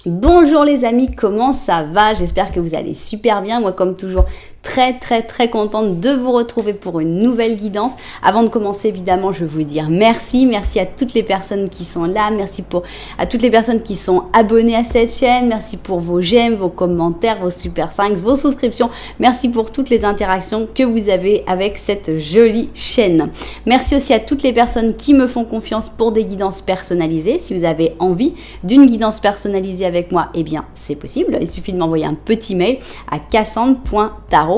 Bonjour les amis, comment ça va? J'espère que vous allez super bien. Moi comme toujours très contente de vous retrouver pour une nouvelle guidance. Avant de commencer évidemment je veux vous dire merci à toutes les personnes qui sont là, merci à toutes les personnes qui sont abonnées à cette chaîne, merci pour vos j'aime, vos commentaires, vos super 5, vos souscriptions, merci pour toutes les interactions que vous avez avec cette jolie chaîne. Merci aussi à toutes les personnes qui me font confiance pour des guidances personnalisées. Si vous avez envie d'une guidance personnalisée avec moi, eh bien c'est possible, il suffit de m'envoyer un petit mail à cassandre.tarot.fr@gmail.com.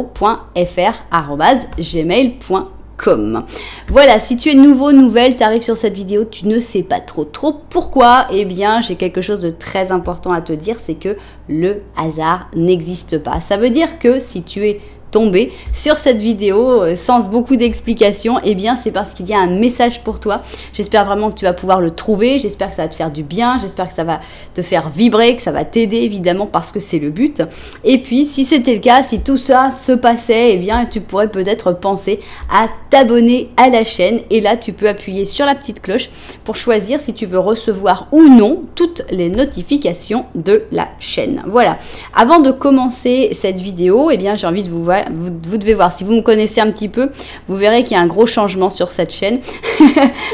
Voilà, si tu es nouvelle, tu arrives sur cette vidéo, tu ne sais pas trop pourquoi, eh bien j'ai quelque chose de très important à te dire, c'est que le hasard n'existe pas. Ça veut dire que si tu es tombé sur cette vidéo sans beaucoup d'explications, eh bien c'est parce qu'il y a un message pour toi. J'espère vraiment que tu vas pouvoir le trouver, j'espère que ça va te faire du bien, j'espère que ça va te faire vibrer, que ça va t'aider évidemment parce que c'est le but. Et puis si c'était le cas, si tout ça se passait, eh bien tu pourrais peut-être penser à t'abonner à la chaîne et là tu peux appuyer sur la petite cloche pour choisir si tu veux recevoir ou non toutes les notifications de la chaîne. Voilà, avant de commencer cette vidéo, eh bien j'ai envie de vous voir. Vous devez voir, si vous me connaissez un petit peu, vous verrez qu'il y a un gros changement sur cette chaîne.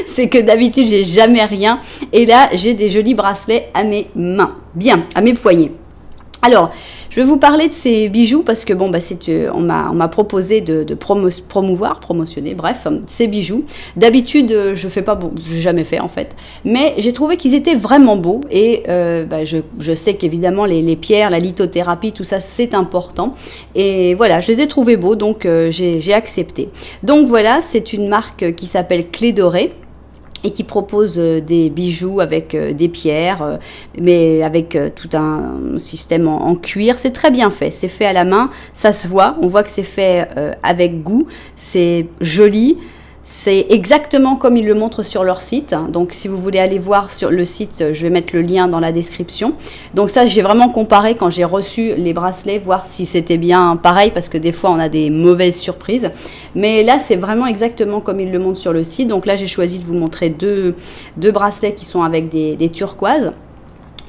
C'est que d'habitude, j'ai jamais rien. Et là, j'ai des jolis bracelets à mes mains. Bien, à mes poignets. Alors, je vais vous parler de ces bijoux parce que bon, bah, on m'a proposé de promotionner, bref, ces bijoux. D'habitude, je fais pas, bon, j'ai jamais fait en fait, mais j'ai trouvé qu'ils étaient vraiment beaux et bah, je sais qu'évidemment les pierres, la lithothérapie, tout ça, c'est important. Et voilà, je les ai trouvés beaux, donc j'ai accepté. Donc voilà, c'est une marque qui s'appelle Clé Dorée et qui propose des bijoux avec des pierres, mais avec tout un système en cuir. C'est très bien fait, c'est fait à la main, ça se voit, on voit que c'est fait avec goût, c'est joli. C'est exactement comme ils le montrent sur leur site. Donc, si vous voulez aller voir sur le site, je vais mettre le lien dans la description. Donc ça, j'ai vraiment comparé quand j'ai reçu les bracelets, voir si c'était bien pareil, parce que des fois, on a des mauvaises surprises. Mais là, c'est vraiment exactement comme ils le montrent sur le site. Donc là, j'ai choisi de vous montrer deux bracelets qui sont avec des turquoises.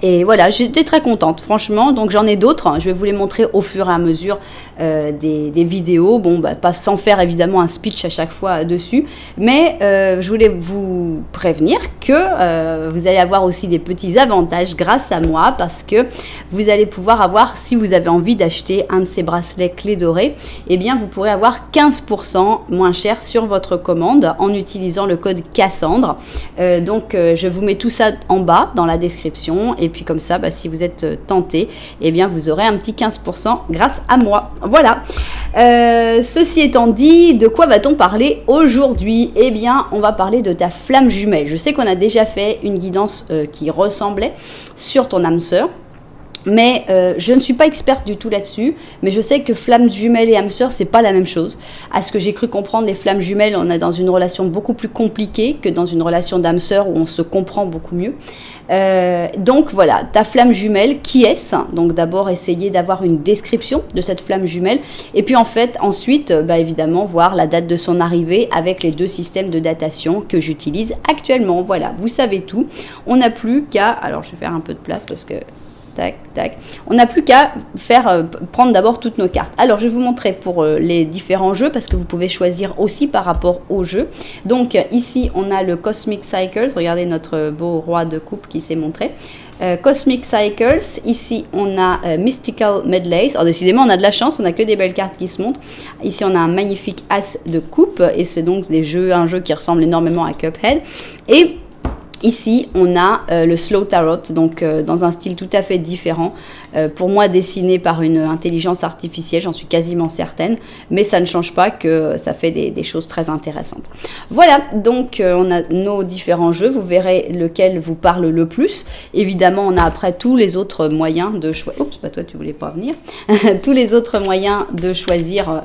Et voilà, j'étais très contente, franchement. Donc j'en ai d'autres, je vais vous les montrer au fur et à mesure des vidéos. Bon, bah, pas sans faire évidemment un speech à chaque fois dessus. Mais je voulais vous prévenir que vous allez avoir aussi des petits avantages grâce à moi. Parce que vous allez pouvoir avoir, si vous avez envie d'acheter un de ces bracelets Clé Dorée, eh bien vous pourrez avoir 15% moins cher sur votre commande en utilisant le code Cassandre. Donc je vous mets tout ça en bas dans la description. Et puis comme ça, bah, si vous êtes tenté, eh bien vous aurez un petit 15% grâce à moi. Voilà. Ceci étant dit, de quoi va-t-on parler aujourd'hui? Eh bien, on va parler de ta flamme jumelle. Je sais qu'on a déjà fait une guidance qui ressemblait sur ton âme sœur. Mais je ne suis pas experte du tout là-dessus, mais je sais que flamme jumelle et âme sœur, c'est pas la même chose. À ce que j'ai cru comprendre, les flammes jumelles, on est dans une relation beaucoup plus compliquée que dans une relation d'âme sœur où on se comprend beaucoup mieux. Donc voilà, ta flamme jumelle, qui est-ce? Donc d'abord essayer d'avoir une description de cette flamme jumelle, et puis en fait ensuite, bah, évidemment voir la date de son arrivée avec les deux systèmes de datation que j'utilise actuellement. Voilà, vous savez tout. On n'a plus qu'à, alors je vais faire un peu de place parce que tac. On n'a plus qu'à prendre d'abord toutes nos cartes. Alors, je vais vous montrer pour les différents jeux parce que vous pouvez choisir aussi par rapport au jeu. Donc, ici, on a le Cosmic Cycles. Regardez notre beau roi de coupe qui s'est montré. Cosmic Cycles. Ici, on a Mystical Medleys. Alors, décidément, on a de la chance. On n'a que des belles cartes qui se montrent. Ici, on a un magnifique As de coupe. Et c'est donc un jeu qui ressemble énormément à Cuphead. Et ici, on a le Slow Tarot, donc dans un style tout à fait différent. Pour moi, dessiné par une intelligence artificielle, j'en suis quasiment certaine. Mais ça ne change pas que ça fait des choses très intéressantes. Voilà, donc on a nos différents jeux. Vous verrez lequel vous parle le plus. Évidemment, on a après tous les autres moyens de choisir. Oups, bah toi, tu voulais pas venir. Tous les autres moyens de choisir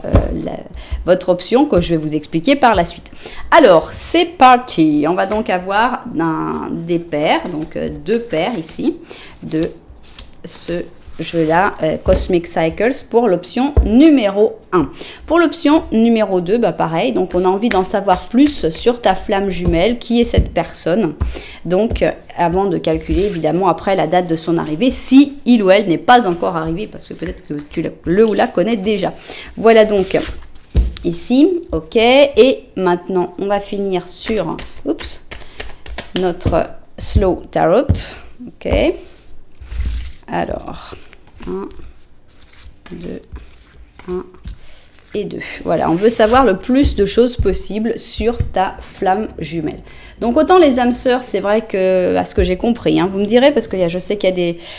votre option que je vais vous expliquer par la suite. Alors, c'est parti. On va donc avoir des paires, donc deux paires ici, de ce je la Cosmic Cycles pour l'option numéro 1. Pour l'option numéro 2, bah pareil, donc on a envie d'en savoir plus sur ta flamme jumelle, qui est cette personne. Donc avant de calculer évidemment après la date de son arrivée, si il ou elle n'est pas encore arrivé, parce que peut-être que tu le ou la connais déjà. Voilà donc ici, ok, et maintenant on va finir sur notre Slow Tarot, ok. Alors, 1, 2, 1 et 2. Voilà, on veut savoir le plus de choses possible sur ta flamme jumelle. Donc autant les âmes sœurs, c'est vrai que, à ce que j'ai compris, hein, vous me direz, parce que je sais qu'il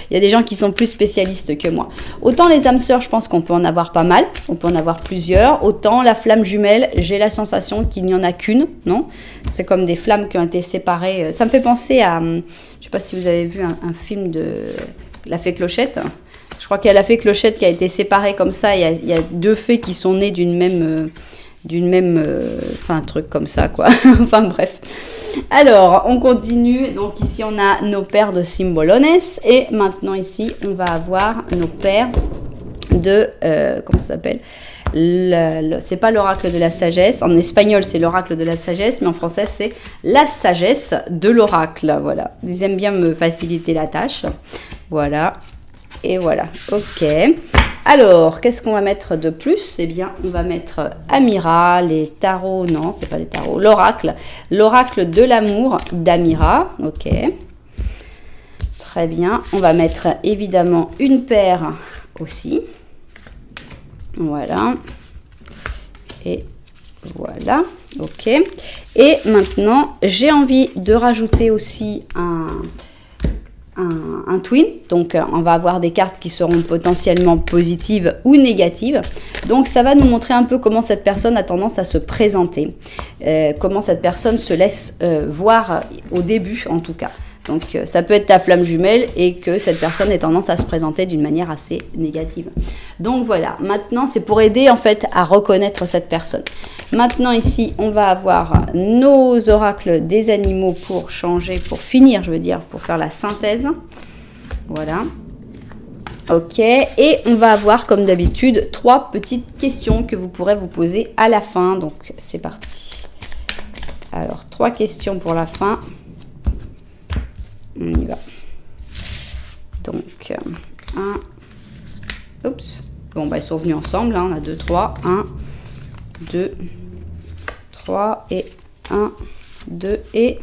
y a des gens qui sont plus spécialistes que moi. Autant les âmes sœurs, je pense qu'on peut en avoir pas mal, on peut en avoir plusieurs. Autant la flamme jumelle, j'ai la sensation qu'il n'y en a qu'une, non? C'est comme des flammes qui ont été séparées. Ça me fait penser à, je ne sais pas si vous avez vu un film de La Fée Clochette. Je crois qu'il y a La Fée Clochette qui a été séparée comme ça. Il y a deux fées qui sont nées d'une même, enfin un truc comme ça quoi. Enfin bref. Alors on continue. Donc ici on a nos paires de cimbolones et maintenant ici on va avoir nos paires de comment ça s'appelle? C'est pas l'oracle de la sagesse. En espagnol c'est l'oracle de la sagesse, mais en français c'est la sagesse de l'oracle. Voilà. Ils aiment bien me faciliter la tâche. Voilà. Et voilà, ok. Alors, qu'est-ce qu'on va mettre de plus? Eh bien, on va mettre Amira, les tarots, non, c'est pas les tarots, l'oracle. L'oracle de l'amour d'Amira, ok. Très bien. On va mettre évidemment une paire aussi. Voilà. Et voilà, ok. Et maintenant, j'ai envie de rajouter aussi un twin, donc on va avoir des cartes qui seront potentiellement positives ou négatives, donc ça va nous montrer un peu comment cette personne a tendance à se présenter, comment cette personne se laisse voir au début en tout cas. Donc ça peut être ta flamme jumelle et que cette personne ait tendance à se présenter d'une manière assez négative. Donc voilà, maintenant c'est pour aider en fait à reconnaître cette personne. Maintenant ici on va avoir nos oracles des animaux pour changer, pour finir je veux dire, pour faire la synthèse. Voilà. Ok, et on va avoir comme d'habitude 3 petites questions que vous pourrez vous poser à la fin. Donc c'est parti. Alors 3 questions pour la fin. On y va. Donc, 1. Oups. Bon, bah, ils sont venus ensemble. Hein. On a 2, 3. 1, 2, 3. Et 1, 2 et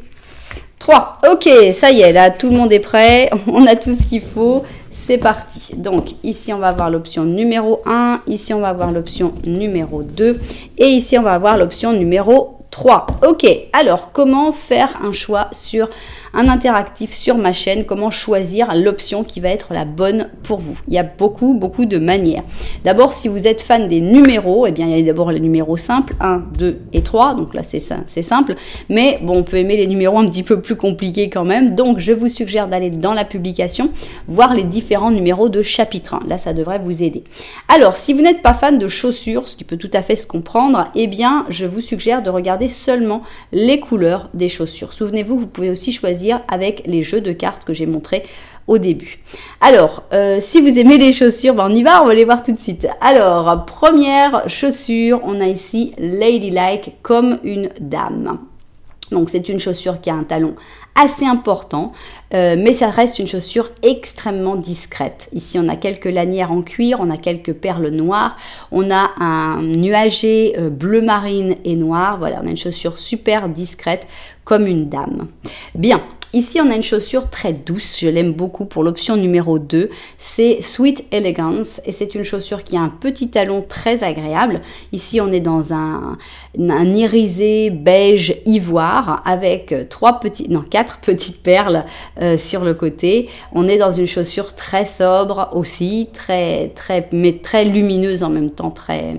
3. Ok, ça y est. Là, tout le monde est prêt. On a tout ce qu'il faut. C'est parti. Donc, ici, on va avoir l'option numéro 1. Ici, on va avoir l'option numéro 2. Et ici, on va avoir l'option numéro 3. Ok. Alors, comment faire un choix sur un interactif sur ma chaîne, comment choisir l'option qui va être la bonne pour vous? Il y a beaucoup de manières. D'abord, si vous êtes fan des numéros, eh bien, il y a d'abord les numéros simples, 1, 2 et 3, donc là c'est simple, mais bon, on peut aimer les numéros un petit peu plus compliqués quand même, donc je vous suggère d'aller dans la publication, voir les différents numéros de chapitre 1, là ça devrait vous aider. Alors, si vous n'êtes pas fan de chaussures, ce qui peut tout à fait se comprendre, eh bien, je vous suggère de regarder seulement les couleurs des chaussures. Souvenez-vous, vous pouvez aussi choisir avec les jeux de cartes que j'ai montré au début. Alors, si vous aimez les chaussures, ben on y va, on va les voir tout de suite. Alors, première chaussure, on a ici Ladylike, comme une dame. Donc, c'est une chaussure qui a un talon assez important, mais ça reste une chaussure extrêmement discrète. Ici, on a quelques lanières en cuir, on a quelques perles noires, on a un nuagé bleu marine et noir. Voilà, on a une chaussure super discrète, comme une dame. Bien. Ici, on a une chaussure très douce, je l'aime beaucoup pour l'option numéro 2, c'est Sweet Elegance et c'est une chaussure qui a un petit talon très agréable. Ici, on est dans un irisé beige ivoire avec 4 petites perles sur le côté. On est dans une chaussure très sobre aussi, mais très lumineuse en même temps, très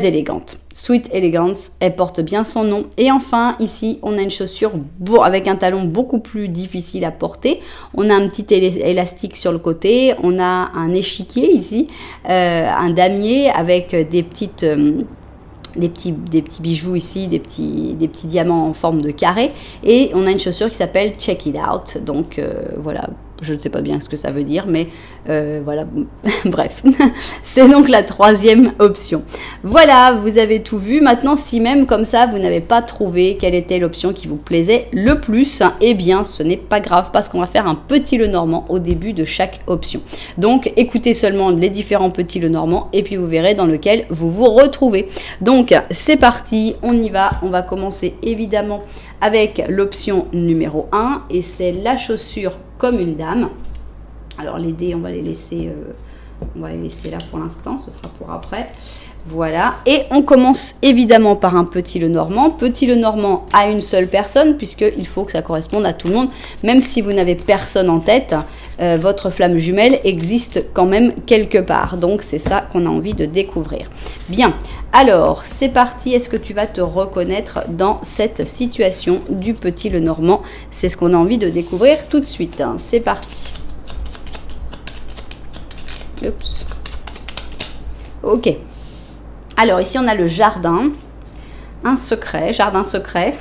élégante. Sweet Elegance, elle porte bien son nom. Et enfin, ici, on a une chaussure avec un talon beaucoup plus difficile à porter. On a un petit élastique sur le côté. On a un échiquier ici, un damier avec des petits bijoux ici, des petits diamants en forme de carré. Et on a une chaussure qui s'appelle Check It Out. Donc voilà, Je ne sais pas bien ce que ça veut dire, mais voilà, bref. C'est donc la troisième option. Voilà, vous avez tout vu. Maintenant, si même comme ça, vous n'avez pas trouvé quelle était l'option qui vous plaisait le plus, eh bien, ce n'est pas grave parce qu'on va faire un petit Lenormand au début de chaque option. Donc, écoutez seulement les différents petits Lenormand et puis vous verrez dans lequel vous vous retrouvez. Donc, c'est parti, on y va. On va commencer évidemment avec l'option numéro 1 et c'est la chaussure comme une dame. Alors les dés, on va les laisser là pour l'instant, ce sera pour après. Voilà, et on commence évidemment par un petit Lenormand. Petit Lenormand à une seule personne, puisqu'il faut que ça corresponde à tout le monde. Même si vous n'avez personne en tête, votre flamme jumelle existe quand même quelque part. Donc c'est ça qu'on a envie de découvrir. Bien, alors c'est parti. Est-ce que tu vas te reconnaître dans cette situation du petit Lenormand? C'est ce qu'on a envie de découvrir tout de suite. C'est parti. Oups. Ok. Alors ici on a le jardin, un secret, jardin secret,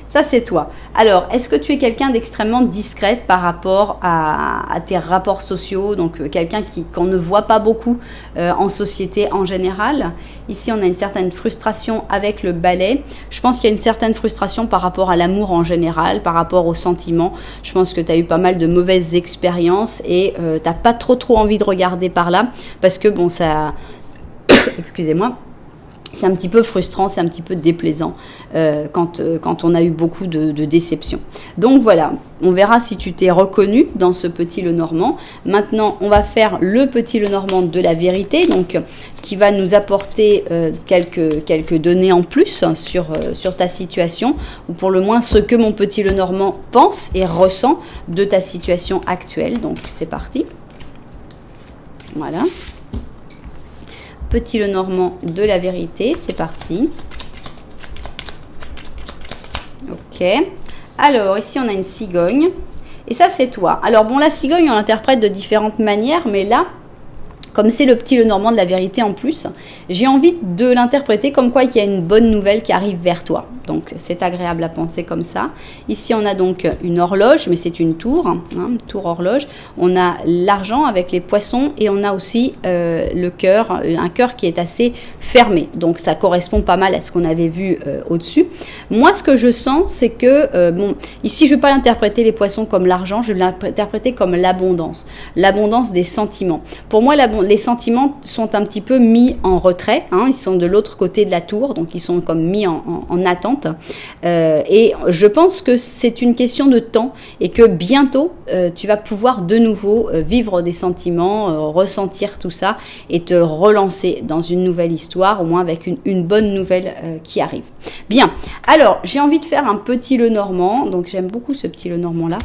ça c'est toi. Alors est-ce que tu es quelqu'un d'extrêmement discrète par rapport à tes rapports sociaux, donc quelqu'un qu'on ne voit pas beaucoup en société en général? Ici on a une certaine frustration avec le balai, je pense qu'il y a une certaine frustration par rapport à l'amour en général, par rapport aux sentiments. Je pense que tu as eu pas mal de mauvaises expériences et tu n'as pas trop envie de regarder par là parce que bon ça... Excusez-moi. C'est un petit peu frustrant, c'est un petit peu déplaisant quand on a eu beaucoup de déceptions. Donc voilà, on verra si tu t'es reconnu dans ce petit Lenormand. Maintenant, on va faire le petit Lenormand de la vérité, donc qui va nous apporter quelques données en plus sur ta situation, ou pour le moins ce que mon petit Lenormand pense et ressent de ta situation actuelle. Donc c'est parti. Voilà. Petit Lenormand de la vérité, c'est parti. Ok. Alors, ici, on a une cigogne. Et ça, c'est toi. Alors, bon, la cigogne, on l'interprète de différentes manières, mais là, comme c'est le petit Lenormand de la vérité en plus, j'ai envie de l'interpréter comme quoi il y a une bonne nouvelle qui arrive vers toi. Donc c'est agréable à penser comme ça. Ici on a donc une horloge, mais c'est une tour, hein, tour horloge. On a l'argent avec les poissons et on a aussi le cœur, un cœur qui est assez fermé. Donc ça correspond pas mal à ce qu'on avait vu au-dessus. Moi ce que je sens c'est que, bon, ici je ne vais pas l'interpréter les poissons comme l'argent, je vais l'interpréter comme l'abondance. L'abondance des sentiments. Pour moi les sentiments sont un petit peu mis en retrait, hein, ils sont de l'autre côté de la tour, donc ils sont comme mis en attente. Et je pense que c'est une question de temps et que bientôt tu vas pouvoir de nouveau vivre des sentiments, ressentir tout ça et te relancer dans une nouvelle histoire, au moins avec une bonne nouvelle qui arrive. Bien, alors j'ai envie de faire un petit Lenormand, donc j'aime beaucoup ce petit Lenormand là,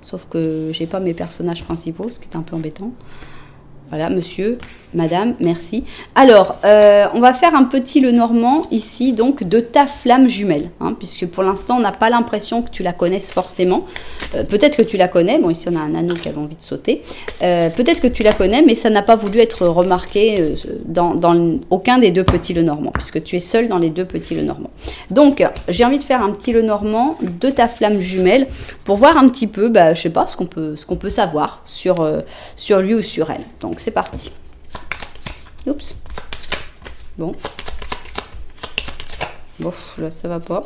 sauf que j'ai pas mes personnages principaux, ce qui est un peu embêtant. Voilà, monsieur, madame, merci. Alors, on va faire un petit Lenormand ici, donc, de ta flamme jumelle, hein, puisque pour l'instant, on n'a pas l'impression que tu la connaisses forcément. Peut-être que tu la connais. Bon, ici, on a un anneau qui avait envie de sauter. Peut-être que tu la connais, mais ça n'a pas voulu être remarqué dans aucun des deux petits Lenormand, puisque tu es seul dans les deux petits Lenormand. Donc, j'ai envie de faire un petit Lenormand de ta flamme jumelle pour voir un petit peu, bah, je sais pas, ce qu'on peut savoir sur lui ou sur elle. Donc, c'est parti. Oups. Bon. Bon, là, ça va pas.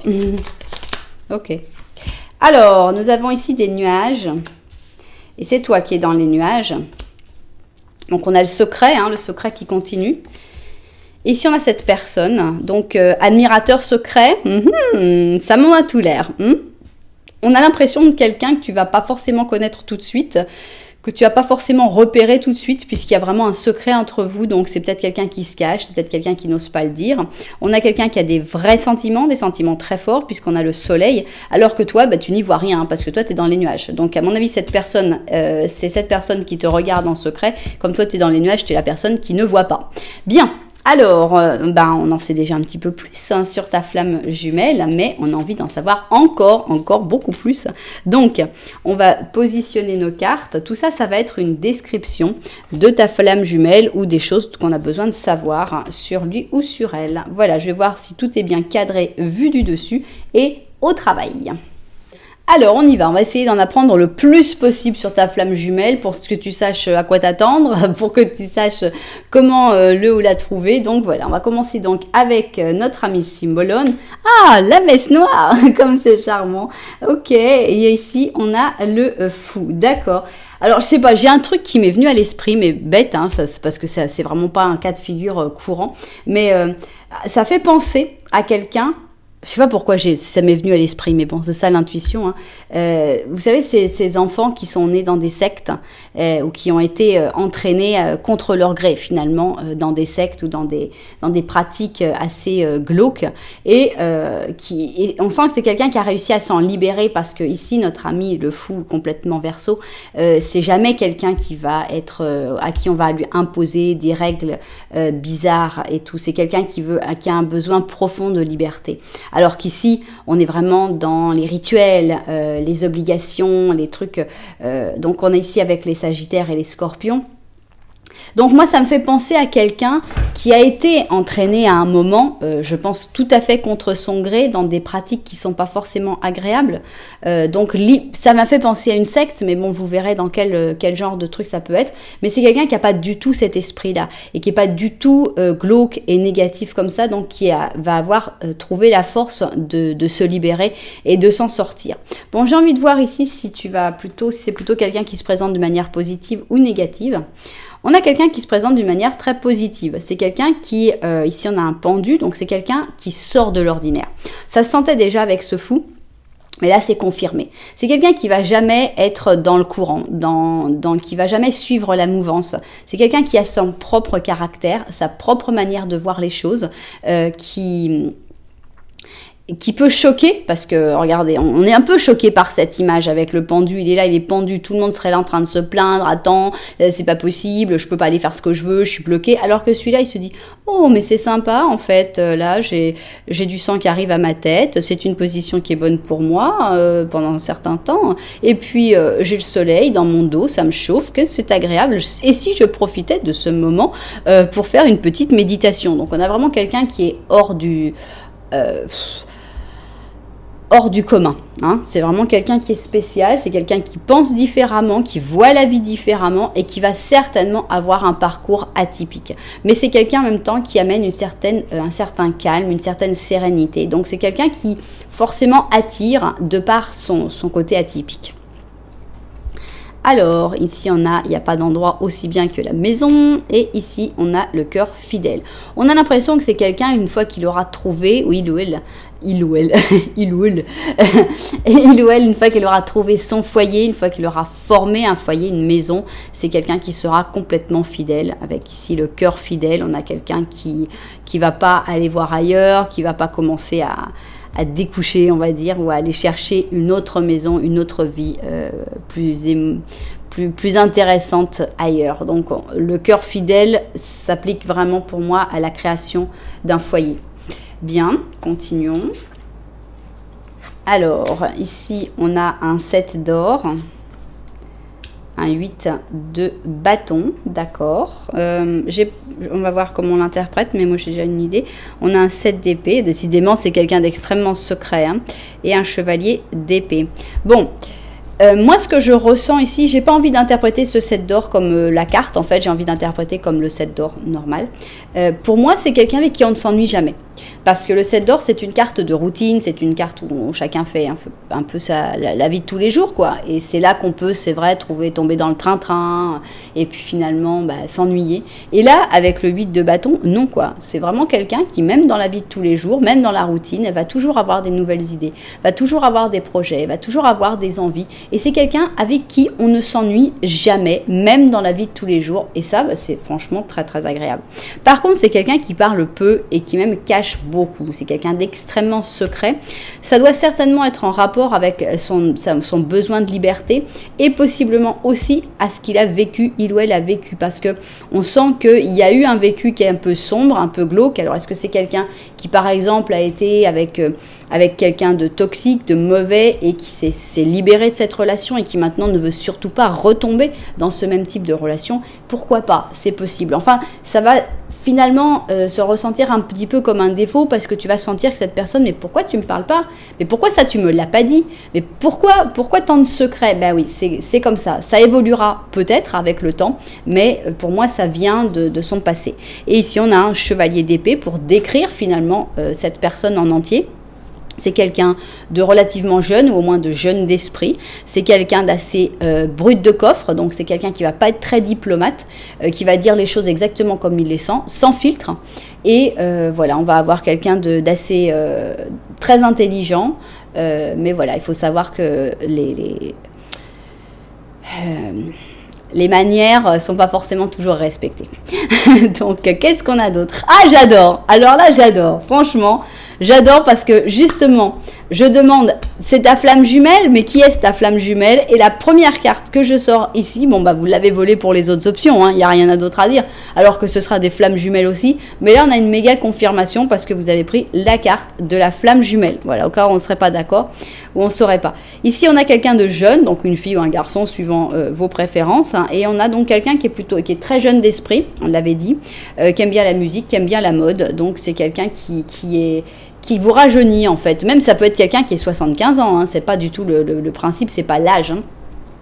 Ok. Alors, nous avons ici des nuages. Et c'est toi qui es dans les nuages. Donc, on a le secret, hein, le secret qui continue. Et ici, on a cette personne. Donc, admirateur secret. Ça m'en a tout l'air. On a l'impression de quelqu'un que tu vas pas forcément connaître tout de suite, que tu n'as pas forcément repéré tout de suite, puisqu'il y a vraiment un secret entre vous, donc c'est peut-être quelqu'un qui se cache, c'est peut-être quelqu'un qui n'ose pas le dire. On a quelqu'un qui a des vrais sentiments, des sentiments très forts, puisqu'on a le soleil, alors que toi, bah, tu n'y vois rien, hein, parce que toi, tu es dans les nuages. Donc à mon avis, cette personne, c'est cette personne qui te regarde en secret, comme toi, tu es dans les nuages, tu es la personne qui ne voit pas. Bien. Alors, on en sait déjà un petit peu plus hein, sur ta flamme jumelle, mais on a envie d'en savoir encore beaucoup plus. Donc, on va positionner nos cartes. Tout ça, ça va être une description de ta flamme jumelle ou des choses qu'on a besoin de savoir sur lui ou sur elle. Voilà, je vais voir si tout est bien cadré, vu du dessus et au travail. Alors, on y va. On va essayer d'en apprendre le plus possible sur ta flamme jumelle pour que tu saches à quoi t'attendre, pour que tu saches comment le ou la trouver. Donc, voilà. On va commencer donc avec notre ami Symbolone. Ah, la messe noire, comme c'est charmant. Ok. Et ici, on a le fou. D'accord. Alors, je sais pas, j'ai un truc qui m'est venu à l'esprit, mais bête, hein, ça, c'est parce que c'est vraiment pas un cas de figure courant. Mais ça fait penser à quelqu'un. Je sais pas pourquoi ça m'est venu à l'esprit, mais bon, c'est ça l'intuition. Hein. Vous savez, ces enfants qui sont nés dans des sectes ou qui ont été entraînés contre leur gré, finalement, dans des sectes ou dans des pratiques assez glauques. Et on sent que c'est quelqu'un qui a réussi à s'en libérer parce que ici, notre ami, le fou complètement verso, c'est jamais quelqu'un qui va être à qui on va lui imposer des règles bizarres et tout. C'est quelqu'un qui a un besoin profond de liberté. Alors qu'ici, on est vraiment dans les rituels, les obligations, les trucs. Donc on est ici avec les Sagittaires et les Scorpions. Donc moi, ça me fait penser à quelqu'un qui a été entraîné à un moment, je pense tout à fait contre son gré, dans des pratiques qui ne sont pas forcément agréables. Donc ça m'a fait penser à une secte, mais bon, vous verrez dans quel genre de truc ça peut être. Mais c'est quelqu'un qui n'a pas du tout cet esprit-là, et qui n'est pas du tout glauque et négatif comme ça, donc qui va avoir trouvé la force de se libérer et de s'en sortir. Bon, j'ai envie de voir ici si c'est plutôt quelqu'un qui se présente de manière positive ou négative. On a quelqu'un qui se présente d'une manière très positive. C'est quelqu'un qui, ici on a un pendu, donc c'est quelqu'un qui sort de l'ordinaire. Ça se sentait déjà avec ce fou, mais là c'est confirmé. C'est quelqu'un qui va jamais être dans le courant, qui va jamais suivre la mouvance. C'est quelqu'un qui a son propre caractère, sa propre manière de voir les choses, qui peut choquer, parce que, regardez, on est un peu choqué par cette image avec le pendu, il est là, il est pendu, tout le monde serait là en train de se plaindre, attends, c'est pas possible, je peux pas aller faire ce que je veux, je suis bloqué, alors que celui-là, il se dit, oh, mais c'est sympa, en fait, là, j'ai du sang qui arrive à ma tête, c'est une position qui est bonne pour moi, pendant un certain temps, et puis, j'ai le soleil dans mon dos, ça me chauffe, que c'est agréable, et si je profitais de ce moment pour faire une petite méditation. Donc, on a vraiment quelqu'un qui est hors du commun. Hein. C'est vraiment quelqu'un qui est spécial, c'est quelqu'un qui pense différemment, qui voit la vie différemment et qui va certainement avoir un parcours atypique. Mais c'est quelqu'un en même temps qui amène un certain calme, une certaine sérénité. Donc c'est quelqu'un qui forcément attire de par son côté atypique. Alors, ici, il n'y a pas d'endroit aussi bien que la maison. Et ici, on a le cœur fidèle. On a l'impression que c'est quelqu'un, une fois qu'il aura trouvé, ou il ou elle, une fois qu'il aura trouvé son foyer, une fois qu'il aura formé un foyer, une maison, c'est quelqu'un qui sera complètement fidèle. Avec ici le cœur fidèle, on a quelqu'un qui va pas aller voir ailleurs, qui va pas commencer à découcher, on va dire, ou à aller chercher une autre maison, une autre vie plus intéressante ailleurs. Donc, le cœur fidèle s'applique vraiment pour moi à la création d'un foyer. Bien, continuons. Alors, ici, on a un 7 d'or, un 8 de bâton, d'accord. On va voir comment on l'interprète, mais moi j'ai déjà une idée. On a un 7 d'épée, décidément c'est quelqu'un d'extrêmement secret, hein, et un chevalier d'épée. Bon, moi ce que je ressens ici, j'ai pas envie d'interpréter ce 7 d'or comme la carte, en fait j'ai envie d'interpréter comme le 7 d'or normal. Pour moi c'est quelqu'un avec qui on ne s'ennuie jamais. Parce que le 7 d'or, c'est une carte de routine, c'est une carte où chacun fait un peu la vie de tous les jours, quoi. Et c'est là qu'on peut, c'est vrai, tomber dans le train-train, et puis finalement, s'ennuyer. Et là, avec le 8 de bâton, non, quoi. C'est vraiment quelqu'un qui, même dans la vie de tous les jours, même dans la routine, elle va toujours avoir des nouvelles idées, va toujours avoir des projets, va toujours avoir des envies. Et c'est quelqu'un avec qui on ne s'ennuie jamais, même dans la vie de tous les jours. Et ça, c'est franchement très, très agréable. Par contre, c'est quelqu'un qui parle peu et qui même cache beaucoup. C'est quelqu'un d'extrêmement secret. Ça doit certainement être en rapport avec son besoin de liberté et possiblement aussi à ce qu'il a vécu, il ou elle a vécu, parce que on sent qu'il y a eu un vécu qui est un peu sombre, un peu glauque. Alors est-ce que c'est quelqu'un qui par exemple a été avec avec quelqu'un de toxique, de mauvais et qui s'est libéré de cette relation et qui maintenant ne veut surtout pas retomber dans ce même type de relation, pourquoi pas? C'est possible. Enfin, ça va finalement se ressentir un petit peu comme un défaut parce que tu vas sentir que cette personne, mais pourquoi tu me parles pas? Mais pourquoi ça tu me l'as pas dit? Mais pourquoi tant de secrets? Ben oui, c'est comme ça. Ça évoluera peut-être avec le temps, mais pour moi ça vient de son passé. Et ici on a un chevalier d'épée pour décrire finalement cette personne en entier. C'est quelqu'un de relativement jeune ou au moins de jeune d'esprit. C'est quelqu'un d'assez brut de coffre, donc c'est quelqu'un qui va pas être très diplomate, qui va dire les choses exactement comme il les sent, sans filtre. Et voilà, on va avoir quelqu'un d'assez très intelligent, mais voilà, il faut savoir que les manières sont pas forcément toujours respectées. Donc, qu'est-ce qu'on a d'autre? Ah, j'adore. Alors là, j'adore. Franchement, j'adore parce que justement, je demande, c'est ta flamme jumelle, mais qui est ta flamme jumelle? Et la première carte que je sors ici, bon bah vous l'avez volée pour les autres options, il n'y a rien d'autre à dire, alors que ce sera des flammes jumelles aussi. Mais là, on a une méga confirmation parce que vous avez pris la carte de la flamme jumelle. Voilà, au cas où on ne serait pas d'accord ou on ne saurait pas. Ici, on a quelqu'un de jeune, donc une fille ou un garçon suivant vos préférences, et on a donc quelqu'un qui est très jeune d'esprit, on l'avait dit, qui aime bien la musique, qui aime bien la mode. Donc c'est quelqu'un qui vous rajeunit en fait. Même ça peut être quelqu'un qui est 75 ans, c'est pas du tout le principe, c'est pas l'âge,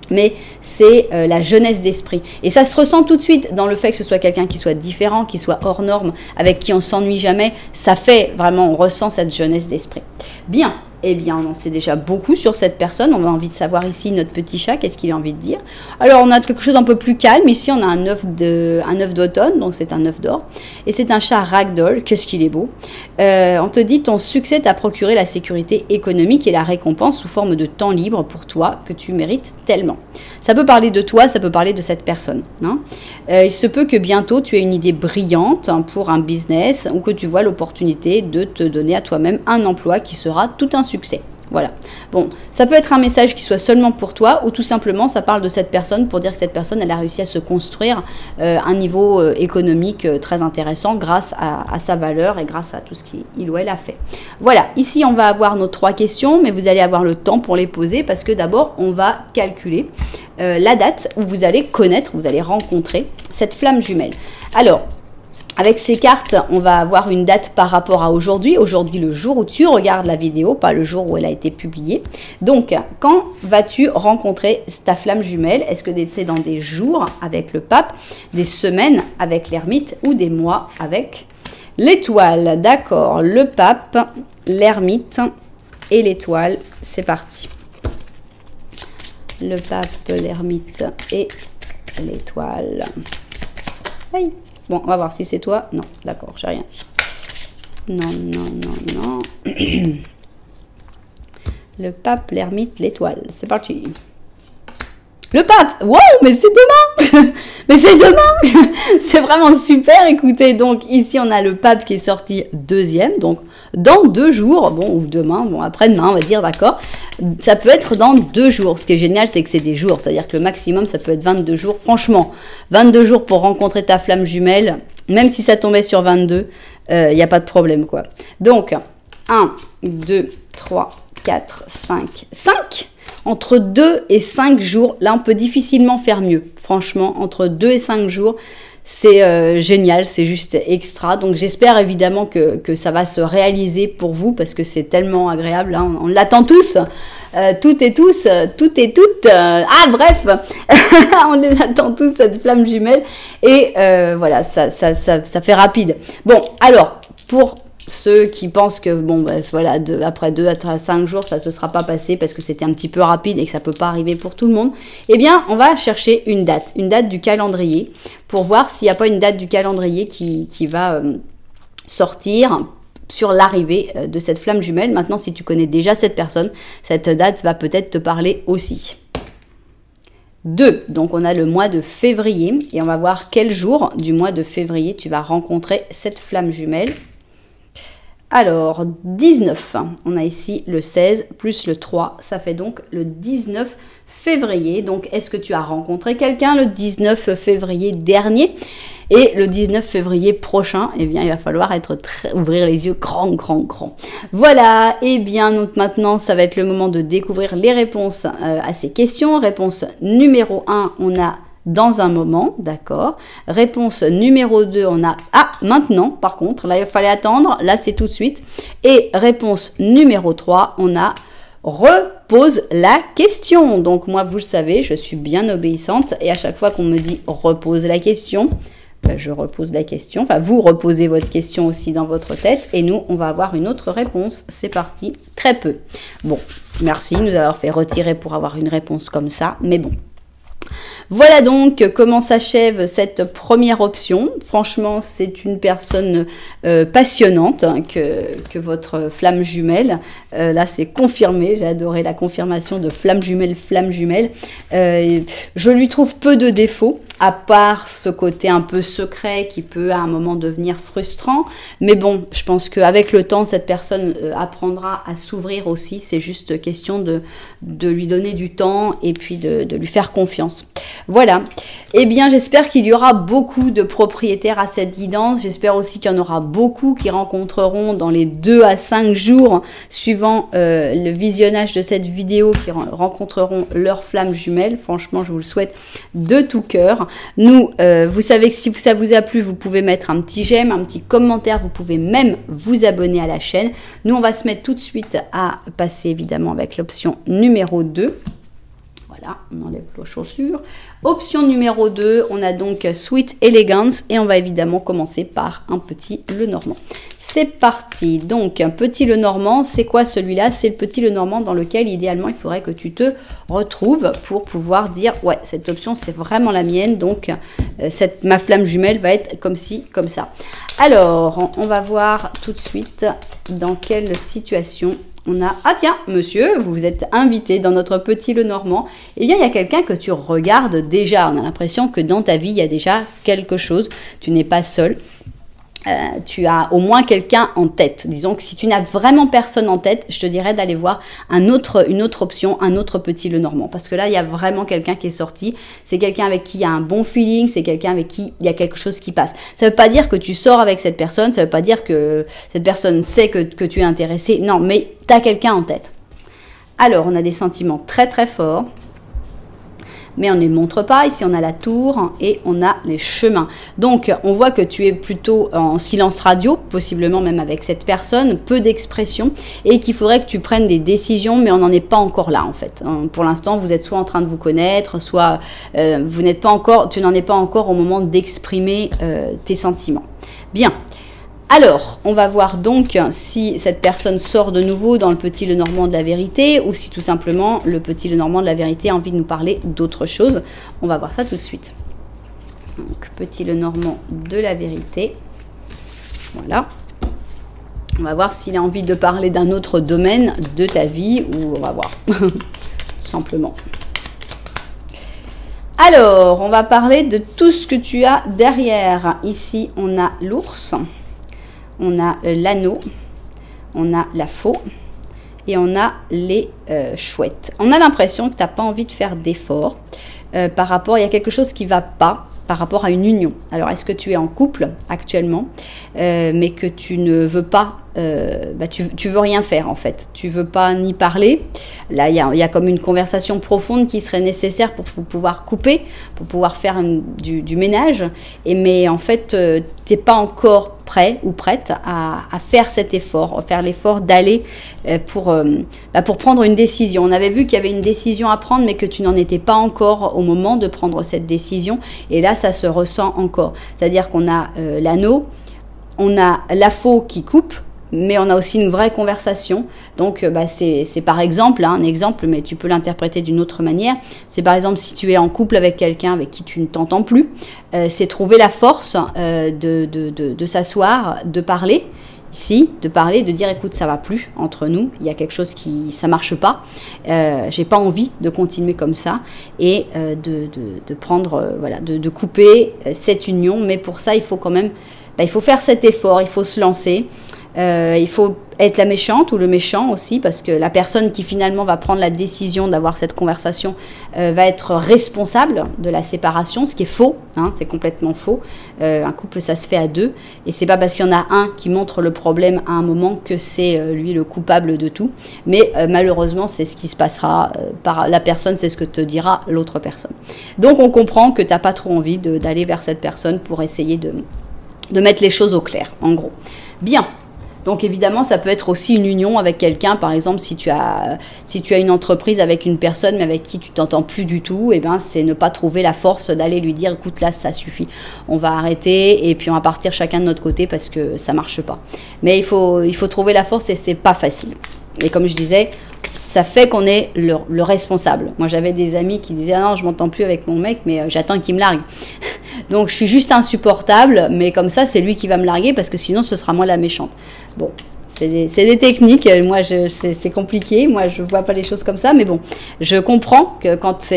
mais c'est la jeunesse d'esprit. Et ça se ressent tout de suite dans le fait que ce soit quelqu'un qui soit différent, qui soit hors norme, avec qui on s'ennuie jamais. Ça fait vraiment, on ressent cette jeunesse d'esprit. Bien. Eh bien, on en sait déjà beaucoup sur cette personne. On a envie de savoir ici notre petit chat, qu'est-ce qu'il a envie de dire. Alors, on a quelque chose d'un peu plus calme. Ici, on a un œuf d'automne, donc c'est un œuf d'or. Et c'est un chat ragdoll. Qu'est-ce qu'il est beau. On te dit, ton succès t'a procuré la sécurité économique et la récompense sous forme de temps libre pour toi que tu mérites tellement. Ça peut parler de toi, ça peut parler de cette personne. Il se peut que bientôt, tu aies une idée brillante pour un business ou que tu vois l'opportunité de te donner à toi-même un emploi qui sera tout un succès. Voilà. Bon, ça peut être un message qui soit seulement pour toi ou tout simplement ça parle de cette personne pour dire que cette personne elle a réussi à se construire un niveau économique très intéressant grâce à sa valeur et grâce à tout ce qu'il ou elle a fait. Voilà, ici on va avoir nos 3 questions, mais vous allez avoir le temps pour les poser parce que d'abord on va calculer la date où vous allez connaître, vous allez rencontrer cette flamme jumelle. Alors, avec ces cartes, on va avoir une date par rapport à aujourd'hui. Aujourd'hui, le jour où tu regardes la vidéo, pas le jour où elle a été publiée. Donc, quand vas-tu rencontrer ta flamme jumelle? Est-ce que c'est dans des jours avec le pape, des semaines avec l'ermite ou des mois avec l'étoile? D'accord, le pape, l'ermite et l'étoile. C'est parti. Le pape, l'ermite et l'étoile. Aïe. Bon, on va voir si c'est toi. Non, d'accord, j'ai rien dit. Non, non, non, non. Le pape, l'ermite, l'étoile. C'est parti. Le pape! Wow, mais c'est demain! Mais c'est demain! C'est vraiment super, écoutez. Donc, ici, on a le pape qui est sorti 2e. Donc, dans 2 jours, bon, ou demain, bon, après-demain, on va dire, d'accord. Ça peut être dans 2 jours. Ce qui est génial, c'est que c'est des jours. C'est-à-dire que le maximum, ça peut être 22 jours. Franchement, 22 jours pour rencontrer ta flamme jumelle, même si ça tombait sur 22, il n'y a pas de problème, quoi. Donc, 1, 2, 3, 4, 5. Entre 2 et 5 jours, là, on peut difficilement faire mieux. Franchement, entre 2 et 5 jours, c'est génial, c'est juste extra. Donc, j'espère évidemment que ça va se réaliser pour vous parce que c'est tellement agréable. Hein. On l'attend tous, toutes et tous, toutes et toutes. Ah, bref, on les attend tous, cette flamme jumelle. Et voilà, ça fait rapide. Bon, alors, pour ceux qui pensent que, bon, bah, voilà, après 2 à 5 jours, ça ne se sera pas passé parce que c'était un petit peu rapide et que ça ne peut pas arriver pour tout le monde, eh bien, on va chercher une date du calendrier pour voir s'il n'y a pas une date du calendrier qui va sortir sur l'arrivée de cette flamme jumelle. Maintenant, si tu connais déjà cette personne, cette date va peut-être te parler aussi. 2, donc on a le mois de février et on va voir quel jour du mois de février tu vas rencontrer cette flamme jumelle. Alors, 19, on a ici le 16 plus le 3, ça fait donc le 19 février. Donc, est-ce que tu as rencontré quelqu'un le 19 février dernier? Et le 19 février prochain, eh bien, il va falloir ouvrir les yeux grand. Voilà, et bien donc maintenant, ça va être le moment de découvrir les réponses à ces questions. Réponse numéro 1, on a dans un moment, d'accord. Réponse numéro 2, on a maintenant, par contre, là il fallait attendre, là c'est tout de suite. Et réponse numéro 3, on a repose la question. Donc moi, vous le savez, je suis bien obéissante et à chaque fois qu'on me dit repose la question, ben, je repose la question. Enfin, vous reposez votre question aussi dans votre tête et nous, on va avoir une autre réponse. C'est parti, très peu. Bon, merci, nous avoir fait retirer pour avoir une réponse comme ça, mais bon. Voilà donc comment s'achève cette première option. Franchement, c'est une personne passionnante que votre flamme jumelle. Là, c'est confirmé. J'ai adoré la confirmation de flamme jumelle, flamme jumelle. Je lui trouve peu de défauts, à part ce côté un peu secret qui peut à un moment devenir frustrant. Mais bon, je pense qu'avec le temps, cette personne apprendra à s'ouvrir aussi. C'est juste question de lui donner du temps et puis de lui faire confiance. Voilà, eh bien j'espère qu'il y aura beaucoup de propriétaires à cette guidance, j'espère aussi qu'il y en aura beaucoup qui rencontreront dans les 2 à 5 jours suivant le visionnage de cette vidéo, qui rencontreront leur flamme jumelle. Franchement, je vous le souhaite de tout cœur. Nous, vous savez que si ça vous a plu, vous pouvez mettre un petit j'aime, un petit commentaire, vous pouvez même vous abonner à la chaîne. Nous, on va se mettre tout de suite à passer évidemment avec l'option numéro 2. Voilà, on enlève vos chaussures. Option numéro 2, on a donc Sweet Elegance et on va évidemment commencer par un petit Lenormand. C'est parti. Donc, un petit Lenormand, c'est quoi celui-là? C'est le petit Lenormand dans lequel, idéalement, il faudrait que tu te retrouves pour pouvoir dire, ouais, cette option, c'est vraiment la mienne. Donc, ma flamme jumelle va être comme ci, comme ça. Alors, on va voir tout de suite dans quelle situation on a, ah tiens, monsieur, vous êtes invité dans notre petit Lenormand. Eh bien, il y a quelqu'un que tu regardes déjà. On a l'impression que dans ta vie, il y a déjà quelque chose. Tu n'es pas seul. Tu as au moins quelqu'un en tête. Disons que si tu n'as vraiment personne en tête, je te dirais d'aller voir une autre option, un autre petit Lenormand. Parce que là, il y a vraiment quelqu'un qui est sorti. C'est quelqu'un avec qui il y a un bon feeling. C'est quelqu'un avec qui il y a quelque chose qui passe. Ça ne veut pas dire que tu sors avec cette personne. Ça ne veut pas dire que cette personne sait que tu es intéressé. Non, mais tu as quelqu'un en tête. Alors, on a des sentiments très très forts. Mais on ne les montre pas. Ici, on a la tour et on a les chemins. Donc, on voit que tu es plutôt en silence radio, possiblement même avec cette personne, peu d'expression, et qu'il faudrait que tu prennes des décisions, mais on n'en est pas encore là, en fait. Pour l'instant, vous êtes soit en train de vous connaître, soit vous n'êtes pas encore, tu n'en es pas encore au moment d'exprimer tes sentiments. Bien. Alors, on va voir donc si cette personne sort de nouveau dans le petit Lenormand de la vérité ou si tout simplement le petit Lenormand de la vérité a envie de nous parler d'autre chose. On va voir ça tout de suite. Donc, petit Lenormand de la vérité. Voilà. On va voir s'il a envie de parler d'un autre domaine de ta vie ou on va voir, tout simplement. Alors, on va parler de tout ce que tu as derrière. Ici, on a l'ours. On a l'anneau, on a la faux et on a les chouettes. On a l'impression que tu n'as pas envie de faire d'efforts par rapport, il y a quelque chose qui ne va pas par rapport à une union. Alors, est-ce que tu es en couple actuellement, mais que tu ne veux pas, tu veux rien faire en fait. Tu veux pas ni parler. Là, il y a comme une conversation profonde qui serait nécessaire pour pouvoir couper, pour pouvoir faire du ménage. Mais en fait, tu n'es pas encore prêt ou prête à faire cet effort, faire l'effort d'aller pour prendre une décision. On avait vu qu'il y avait une décision à prendre, mais que tu n'en étais pas encore au moment de prendre cette décision. Et là, ça se ressent encore. C'est-à-dire qu'on a l'anneau, on a la faux qui coupe, mais on a aussi une vraie conversation. Donc, c'est par exemple, un exemple, mais tu peux l'interpréter d'une autre manière. C'est par exemple si tu es en couple avec quelqu'un avec qui tu ne t'entends plus, c'est trouver la force de s'asseoir, de parler. Ici, de parler, de dire écoute, ça va plus entre nous, il y a quelque chose ça marche pas, j'ai pas envie de continuer comme ça et de prendre, de couper cette union. Mais pour ça, il faut quand même, il faut faire cet effort, il faut se lancer. Il faut être la méchante ou le méchant aussi, parce que la personne qui finalement va prendre la décision d'avoir cette conversation va être responsable de la séparation, ce qui est faux, hein, c'est complètement faux. Un couple, ça se fait à deux, et c'est pas parce qu'il y en a un qui montre le problème à un moment que c'est lui le coupable de tout. Mais malheureusement, c'est ce qui se passera par la personne, c'est ce que te dira l'autre personne. Donc on comprend que tu n'as pas trop envie d'aller vers cette personne pour essayer de mettre les choses au clair, en gros. Bien. Donc évidemment, ça peut être aussi une union avec quelqu'un. Par exemple, si tu as une entreprise avec une personne, mais avec qui tu t'entends plus du tout, eh ben, c'est ne pas trouver la force d'aller lui dire, écoute, là, ça suffit. On va arrêter et puis on va partir chacun de notre côté parce que ça marche pas. Mais il faut trouver la force et c'est pas facile. Et comme je disais, ça fait qu'on est le responsable. Moi, j'avais des amis qui disaient, ah non, je m'entends plus avec mon mec, mais j'attends qu'il me largue. Donc, je suis juste insupportable, mais comme ça, c'est lui qui va me larguer parce que sinon, ce sera moi la méchante. Bon, c'est des techniques. Moi, c'est compliqué. Moi, je vois pas les choses comme ça, mais bon, je comprends que quand tu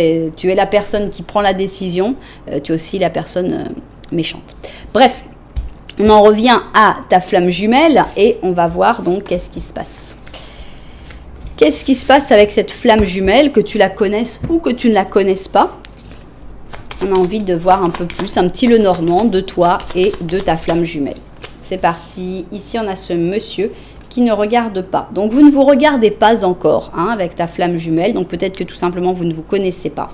es la personne qui prend la décision, tu es aussi la personne méchante. Bref, on en revient à ta flamme jumelle et on va voir donc qu'est-ce qui se passe. Qu'est-ce qui se passe avec cette flamme jumelle, que tu la connaisses ou que tu ne la connaisses pas? On a envie de voir un peu plus, un petit Lenormand de toi et de ta flamme jumelle. C'est parti. Ici, on a ce monsieur qui ne regarde pas. Donc, vous ne vous regardez pas encore hein, avec ta flamme jumelle. Donc, peut-être que tout simplement, vous ne vous connaissez pas.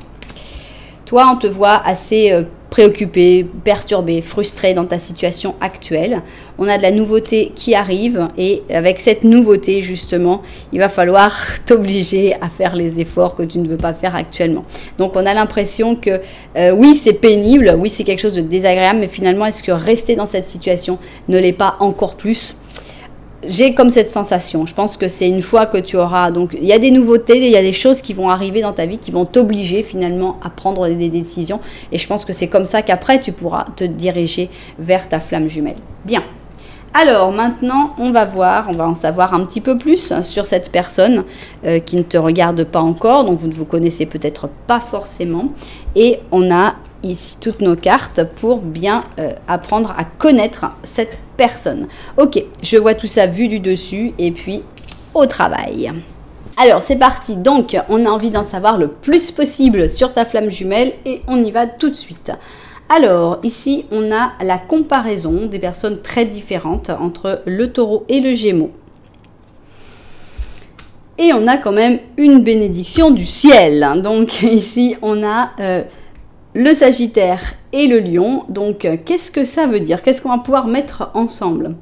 Toi, on te voit assez préoccupé, perturbé, frustré dans ta situation actuelle. On a de la nouveauté qui arrive et avec cette nouveauté, justement, il va falloir t'obliger à faire les efforts que tu ne veux pas faire actuellement. Donc, on a l'impression que oui, c'est pénible, oui, c'est quelque chose de désagréable, mais finalement, est-ce que rester dans cette situation ne l'est pas encore plus ? J'ai comme cette sensation, je pense que c'est une fois que tu auras, donc il y a des nouveautés, il y a des choses qui vont arriver dans ta vie qui vont t'obliger finalement à prendre des décisions et je pense que c'est comme ça qu'après tu pourras te diriger vers ta flamme jumelle. Bien, alors maintenant on va en savoir un petit peu plus sur cette personne qui ne te regarde pas encore, donc vous ne vous connaissez peut-être pas forcément et on a ici toutes nos cartes pour bien apprendre à connaître cette personne. Ok, je vois tout ça vu du dessus et puis au travail. Alors c'est parti, donc on a envie d'en savoir le plus possible sur ta flamme jumelle et on y va tout de suite. Alors ici on a la comparaison des personnes très différentes entre le taureau et le gémeaux. Et on a quand même une bénédiction du ciel. Donc ici on a le Sagittaire et le Lion. Donc, qu'est-ce que ça veut dire? Qu'est-ce qu'on va pouvoir mettre ensemble?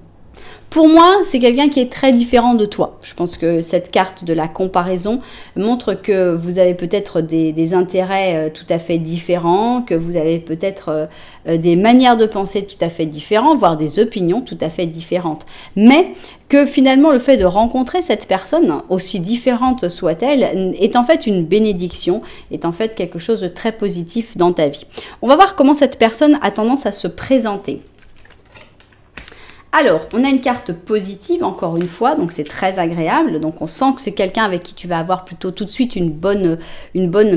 Pour moi, c'est quelqu'un qui est très différent de toi. Je pense que cette carte de la comparaison montre que vous avez peut-être des intérêts tout à fait différents, que vous avez peut-être des manières de penser tout à fait différentes, voire des opinions tout à fait différentes. Mais que finalement, le fait de rencontrer cette personne, aussi différente soit-elle, est en fait une bénédiction, est en fait quelque chose de très positif dans ta vie. On va voir comment cette personne a tendance à se présenter. Alors, on a une carte positive, encore une fois, donc c'est très agréable. Donc, on sent que c'est quelqu'un avec qui tu vas avoir plutôt tout de suite une bonne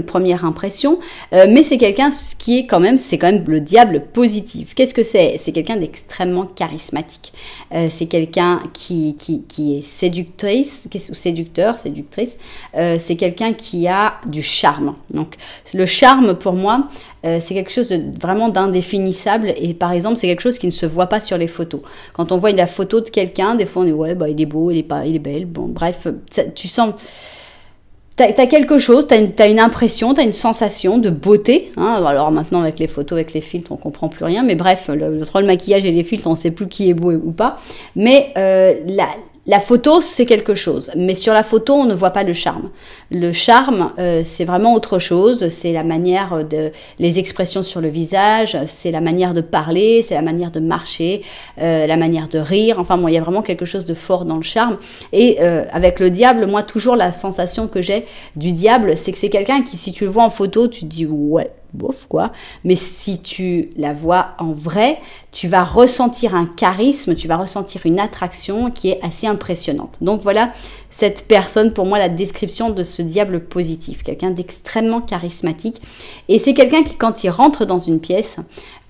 première impression. Mais c'est quelqu'un qui est c'est quand même le diable positif. Qu'est-ce que c'est? C'est quelqu'un d'extrêmement charismatique. C'est quelqu'un qui est séductrice, ou séductrice. C'est quelqu'un qui a du charme. Donc, le charme, pour moi, c'est quelque chose vraiment d'indéfinissable et par exemple c'est quelque chose qui ne se voit pas sur les photos. Quand on voit la photo de quelqu'un, des fois on dit ouais bah il est beau, il est belle, bon bref, tu sens, t'as quelque chose, t'as une impression, t'as une sensation de beauté, hein. Alors maintenant avec les photos, avec les filtres on comprend plus rien, mais bref, entre le maquillage et les filtres on sait plus qui est beau ou pas, mais la photo, c'est quelque chose, mais sur la photo, on ne voit pas le charme. Le charme, c'est vraiment autre chose, c'est la manière les expressions sur le visage, c'est la manière de parler, c'est la manière de marcher, la manière de rire, enfin bon, il y a vraiment quelque chose de fort dans le charme. Et avec le diable, moi, toujours la sensation que j'ai du diable, c'est que c'est quelqu'un qui, si tu le vois en photo, tu te dis ouais, bof quoi, mais si tu la vois en vrai, tu vas ressentir un charisme, tu vas ressentir une attraction qui est assez impressionnante. Donc voilà, cette personne, pour moi, la description de ce diable positif, quelqu'un d'extrêmement charismatique, et c'est quelqu'un qui, quand il rentre dans une pièce,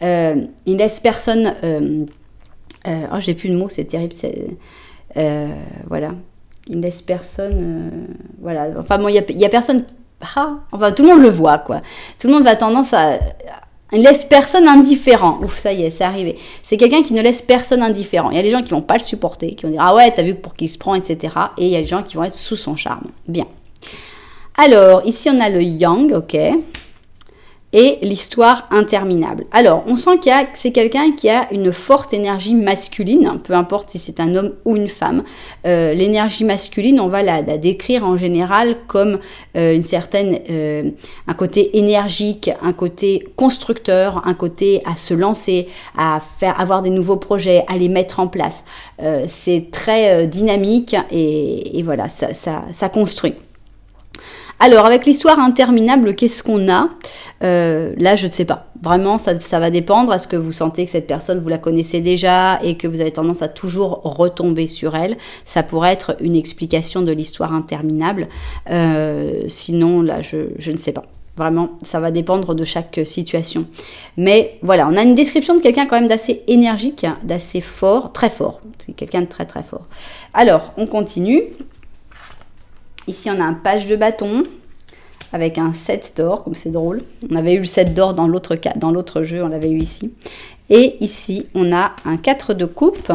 il laisse personne, oh j'ai plus le mot, c'est terrible, Voilà. Il ne laisse personne... voilà. Enfin bon, il y a personne... Ah, enfin, tout le monde le voit, quoi. Tout le monde va tendance à... Il laisse personne indifférent. Ouf, ça y est, c'est arrivé. C'est quelqu'un qui ne laisse personne indifférent. Il y a des gens qui vont pas le supporter, qui vont dire « Ah ouais, t'as vu pour qui il se prend, etc. » Et il y a des gens qui vont être sous son charme. Bien. Alors, ici, on a le Yang, ok. Et l'histoire interminable. Alors, on sent que c'est quelqu'un qui a une forte énergie masculine, peu importe si c'est un homme ou une femme. L'énergie masculine, on va la décrire en général comme une certaine, un côté énergique, un côté constructeur, un côté à se lancer, à avoir des nouveaux projets, à les mettre en place. C'est très dynamique et voilà, ça construit. Alors, avec l'histoire interminable, qu'est-ce qu'on a? Là, je ne sais pas. Vraiment, ça va dépendre. Est-ce que vous sentez que cette personne, vous la connaissez déjà et que vous avez tendance à toujours retomber sur elle? Ça pourrait être une explication de l'histoire interminable. Sinon, là, je ne sais pas. Vraiment, ça va dépendre de chaque situation. Mais voilà, on a une description de quelqu'un quand même d'assez énergique, d'assez fort, très fort. C'est quelqu'un de très très fort. Alors, on continue. Ici, on a un page de bâton avec un 7 d'or, comme c'est drôle. On avait eu le 7 d'or dans l'autre jeu, on l'avait eu ici. Et ici, on a un 4 de coupe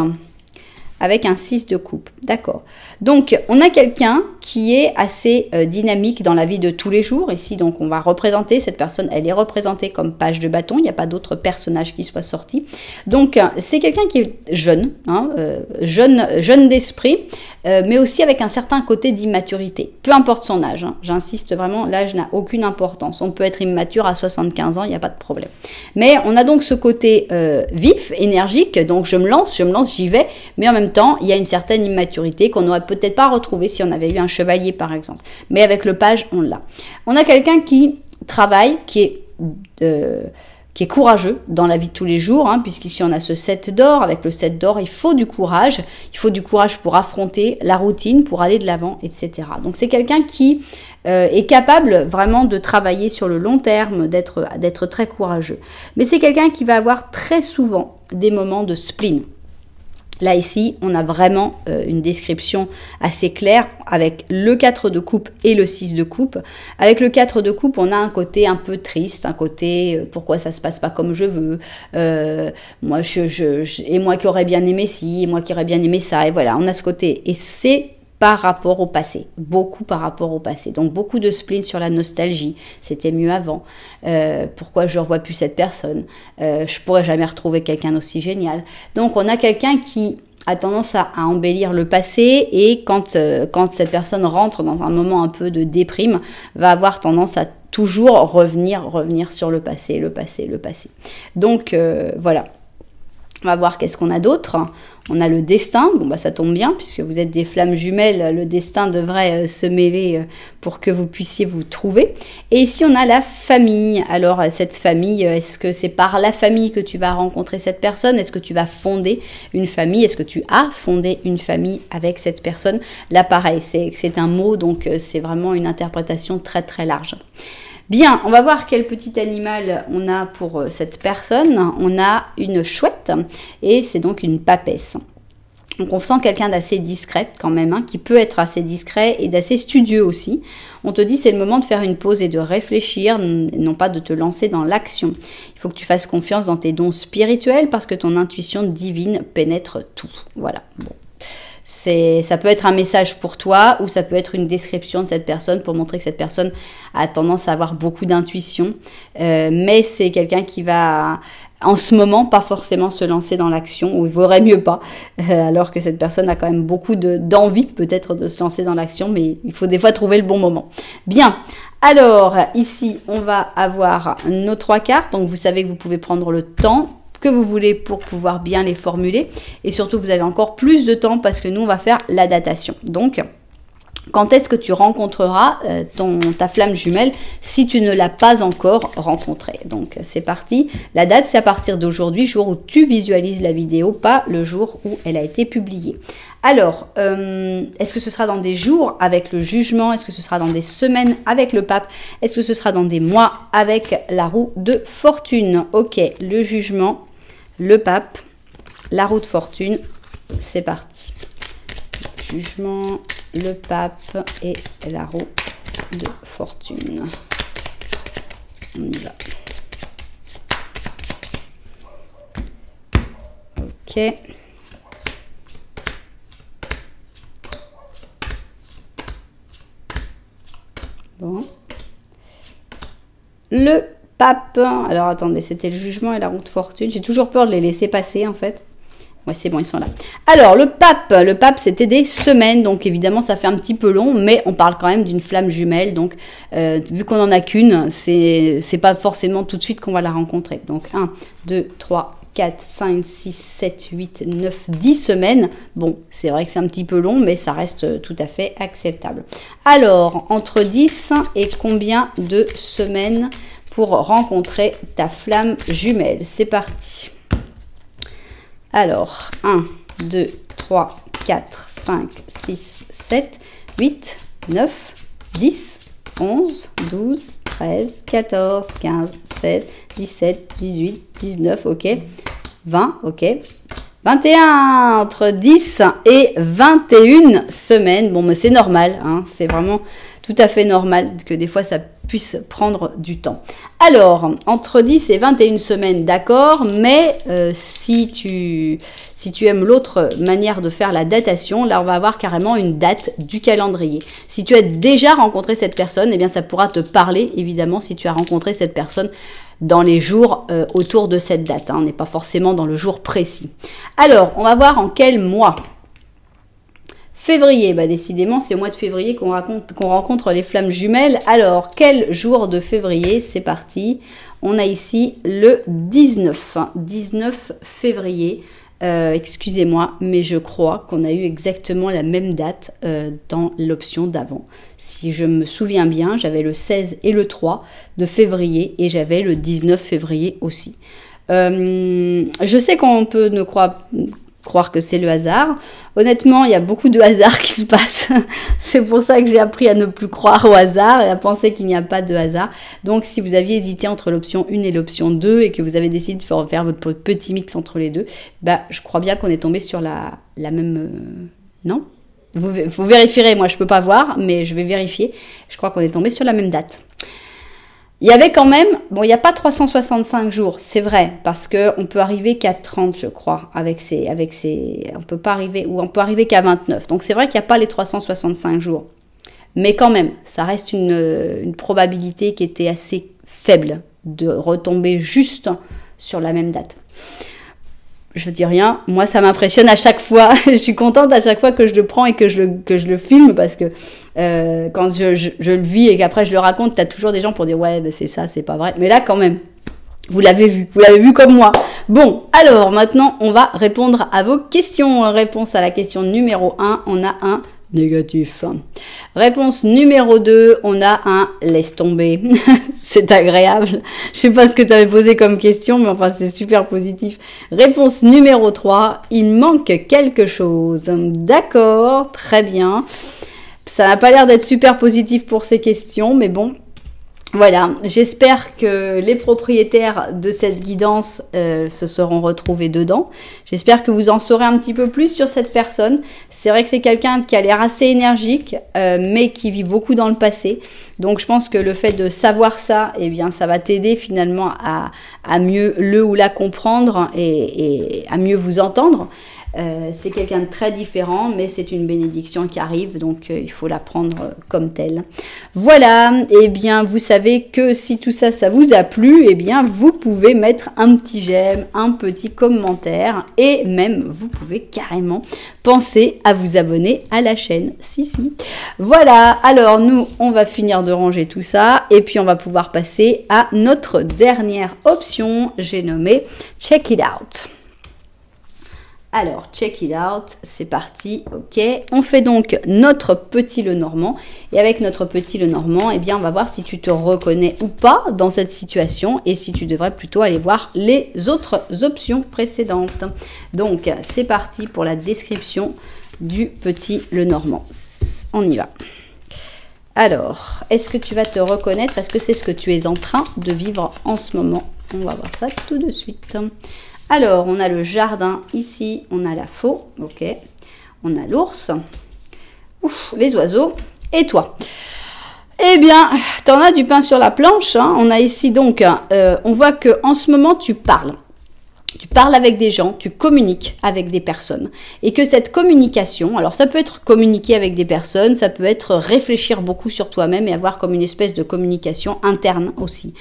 avec un 6 de coupe. D'accord. Donc, on a quelqu'un qui est assez dynamique dans la vie de tous les jours. Ici, donc, on va représenter cette personne. Elle est représentée comme page de bâton. Il n'y a pas d'autres personnages qui soient sortis. Donc, c'est quelqu'un qui est jeune, hein, jeune d'esprit, mais aussi avec un certain côté d'immaturité. Peu importe son âge. Hein. J'insiste vraiment, l'âge n'a aucune importance. On peut être immature à 75 ans, il n'y a pas de problème. Mais on a donc ce côté vif, énergique. Donc, je me lance, j'y vais. Mais en même temps, il y a une certaine immaturité qu'on n'aurait peut-être pas retrouvée si on avait eu un chevalier, par exemple. Mais avec le page, on l'a. On a quelqu'un qui travaille, qui est courageux dans la vie de tous les jours, hein, puisqu'ici on a ce 7 d'or. Avec le 7 d'or, il faut du courage. Il faut du courage pour affronter la routine, pour aller de l'avant, etc. Donc c'est quelqu'un qui est capable vraiment de travailler sur le long terme, d'être très courageux. Mais c'est quelqu'un qui va avoir très souvent des moments de spleen. Là, ici, on a vraiment une description assez claire avec le 4 de coupe et le 6 de coupe. Avec le 4 de coupe, on a un côté un peu triste, un côté pourquoi ça se passe pas comme je veux, moi, et moi qui aurais bien aimé ci, et moi qui aurais bien aimé ça, et voilà, on a ce côté. Et c'est par rapport au passé, beaucoup par rapport au passé. Donc beaucoup de spleen sur la nostalgie, c'était mieux avant, pourquoi je ne revois plus cette personne, je pourrais jamais retrouver quelqu'un d'aussi génial. Donc on a quelqu'un qui a tendance à embellir le passé et quand cette personne rentre dans un moment un peu de déprime, va avoir tendance à toujours revenir sur le passé. Donc voilà. On va voir qu'est-ce qu'on a d'autre. On a le destin. Bon, bah ça tombe bien puisque vous êtes des flammes jumelles. Le destin devrait se mêler pour que vous puissiez vous trouver. Et ici, on a la famille. Alors, cette famille, est-ce que c'est par la famille que tu vas rencontrer cette personne? Est-ce que tu vas fonder une famille? Est-ce que tu as fondé une famille avec cette personne? Là, pareil, c'est un mot, donc c'est vraiment une interprétation très, très large. Bien, on va voir quel petit animal on a pour cette personne. On a une chouette et c'est donc une papesse. Donc on sent quelqu'un d'assez discret quand même, hein, qui peut être assez discret et d'assez studieux aussi. On te dit c'est le moment de faire une pause et de réfléchir, non pas de te lancer dans l'action. Il faut que tu fasses confiance dans tes dons spirituels parce que ton intuition divine pénètre tout. Voilà, bon. Ça peut être un message pour toi ou ça peut être une description de cette personne pour montrer que cette personne a tendance à avoir beaucoup d'intuition. Mais c'est quelqu'un qui va, en ce moment, pas forcément se lancer dans l'action, ou il vaudrait mieux pas, alors que cette personne a quand même beaucoup d'envie peut-être de se lancer dans l'action, mais il faut des fois trouver le bon moment. Bien, alors ici on va avoir nos 3 cartes, donc vous savez que vous pouvez prendre le temps que vous voulez pour pouvoir bien les formuler et surtout vous avez encore plus de temps parce que nous on va faire la datation. Donc quand est-ce que tu rencontreras ta flamme jumelle si tu ne l'as pas encore rencontrée? Donc c'est parti, la date c'est à partir d'aujourd'hui, jour où tu visualises la vidéo, pas le jour où elle a été publiée. Alors, est-ce que ce sera dans des jours avec le jugement? Est-ce que ce sera dans des semaines avec le pape? Est-ce que ce sera dans des mois avec la roue de fortune? Ok, le jugement, le pape, la roue de fortune, c'est parti. jugement, le pape et la roue de fortune. On y va. Ok. Bon. Le pape. Alors attendez, c'était le jugement et la roue de fortune. J'ai toujours peur de les laisser passer en fait. Ouais, c'est bon, ils sont là. Alors, le pape, c'était des semaines, donc évidemment, ça fait un petit peu long, mais on parle quand même d'une flamme jumelle, donc vu qu'on n'en a qu'une, c'est pas forcément tout de suite qu'on va la rencontrer. Donc, 1, 2, 3, 4, 5, 6, 7, 8, 9, 10 semaines. Bon, c'est vrai que c'est un petit peu long, mais ça reste tout à fait acceptable. Alors, entre 10 et combien de semaines pour rencontrer ta flamme jumelle? C'est parti. Alors, 1, 2, 3, 4, 5, 6, 7, 8, 9, 10, 11, 12, 13, 14, 15, 16, 17, 18, 19, ok. 20, ok. 21, entre 10 et 21 semaines. Bon, mais c'est normal, hein, c'est vraiment tout à fait normal que des fois ça puisse prendre du temps. Alors, entre 10 et 21 semaines, d'accord, mais si tu aimes l'autre manière de faire la datation, là on va avoir carrément une date du calendrier. Si tu as déjà rencontré cette personne, eh bien ça pourra te parler évidemment si tu as rencontré cette personne dans les jours autour de cette date. Hein. On n'est pas forcément dans le jour précis. Alors, on va voir en quel mois. Février, bah décidément, c'est au mois de février qu'on rencontre les flammes jumelles. Alors, quel jour de février? C'est parti. On a ici le 19. 19 février. Excusez-moi, mais je crois qu'on a eu exactement la même date dans l'option d'avant. Si je me souviens bien, j'avais le 16 et le 3 de février et j'avais le 19 février aussi. Je sais qu'on peut ne croire que c'est le hasard. Honnêtement, il y a beaucoup de hasard qui se passe. C'est pour ça que j'ai appris à ne plus croire au hasard et à penser qu'il n'y a pas de hasard. Donc, si vous aviez hésité entre l'option 1 et l'option 2 et que vous avez décidé de faire votre petit mix entre les deux, bah, je crois bien qu'on est tombé sur la même... non ? Vous vérifierez, moi je ne peux pas voir, mais je vais vérifier. Je crois qu'on est tombé sur la même date. Il y avait quand même, bon, il n'y a pas 365 jours, c'est vrai, parce qu'on peut arriver qu'à 30, je crois, on peut pas arriver, ou on peut arriver qu'à 29. Donc c'est vrai qu'il n'y a pas les 365 jours. Mais quand même, ça reste une probabilité qui était assez faible de retomber juste sur la même date. Je dis rien, moi ça m'impressionne à chaque fois, je suis contente à chaque fois que je le prends et que je le filme parce que quand je le vis et qu'après je le raconte, t'as toujours des gens pour dire ouais ben c'est ça, c'est pas vrai, mais là quand même, vous l'avez vu comme moi. Bon, alors maintenant on va répondre à vos questions. Réponse à la question numéro 1, on a un négatif. Réponse numéro 2, on a un laisse tomber. C'est agréable. Je sais pas ce que tu avais posé comme question, mais enfin c'est super positif. Réponse numéro 3, il manque quelque chose. D'accord, très bien. Ça n'a pas l'air d'être super positif pour ces questions, mais bon. Voilà, j'espère que les propriétaires de cette guidance se seront retrouvés dedans. J'espère que vous en saurez un petit peu plus sur cette personne. C'est vrai que c'est quelqu'un qui a l'air assez énergique, mais qui vit beaucoup dans le passé. Donc je pense que le fait de savoir ça, eh bien, ça va t'aider finalement à mieux le ou la comprendre et à mieux vous entendre. C'est quelqu'un de très différent, mais c'est une bénédiction qui arrive, donc il faut la prendre comme telle. Voilà, et bien vous savez que si tout ça, ça vous a plu, et bien vous pouvez mettre un petit j'aime, un petit commentaire, et même vous pouvez carrément penser à vous abonner à la chaîne. Si. Voilà, alors nous, on va finir de ranger tout ça, et puis on va pouvoir passer à notre dernière option, j'ai nommé Check It Out. Alors, check it out, c'est parti, ok. On fait donc notre petit Lenormand. Et avec notre petit Lenormand, eh bien, on va voir si tu te reconnais ou pas dans cette situation et si tu devrais plutôt aller voir les autres options précédentes. Donc, c'est parti pour la description du petit Lenormand. On y va. Alors, est-ce que tu vas te reconnaître? Est-ce que c'est ce que tu es en train de vivre en ce moment? On va voir ça tout de suite. Alors, on a le jardin ici, on a la faux, ok. On a l'ours, Ouf, les oiseaux. Et toi? Eh bien, t'en as du pain sur la planche. Hein. On a ici donc, on voit que en ce moment, tu parles. Tu parles avec des gens, tu communiques avec des personnes. Et que cette communication, alors ça peut être communiquer avec des personnes, ça peut être réfléchir beaucoup sur toi-même et avoir comme une espèce de communication interne aussi.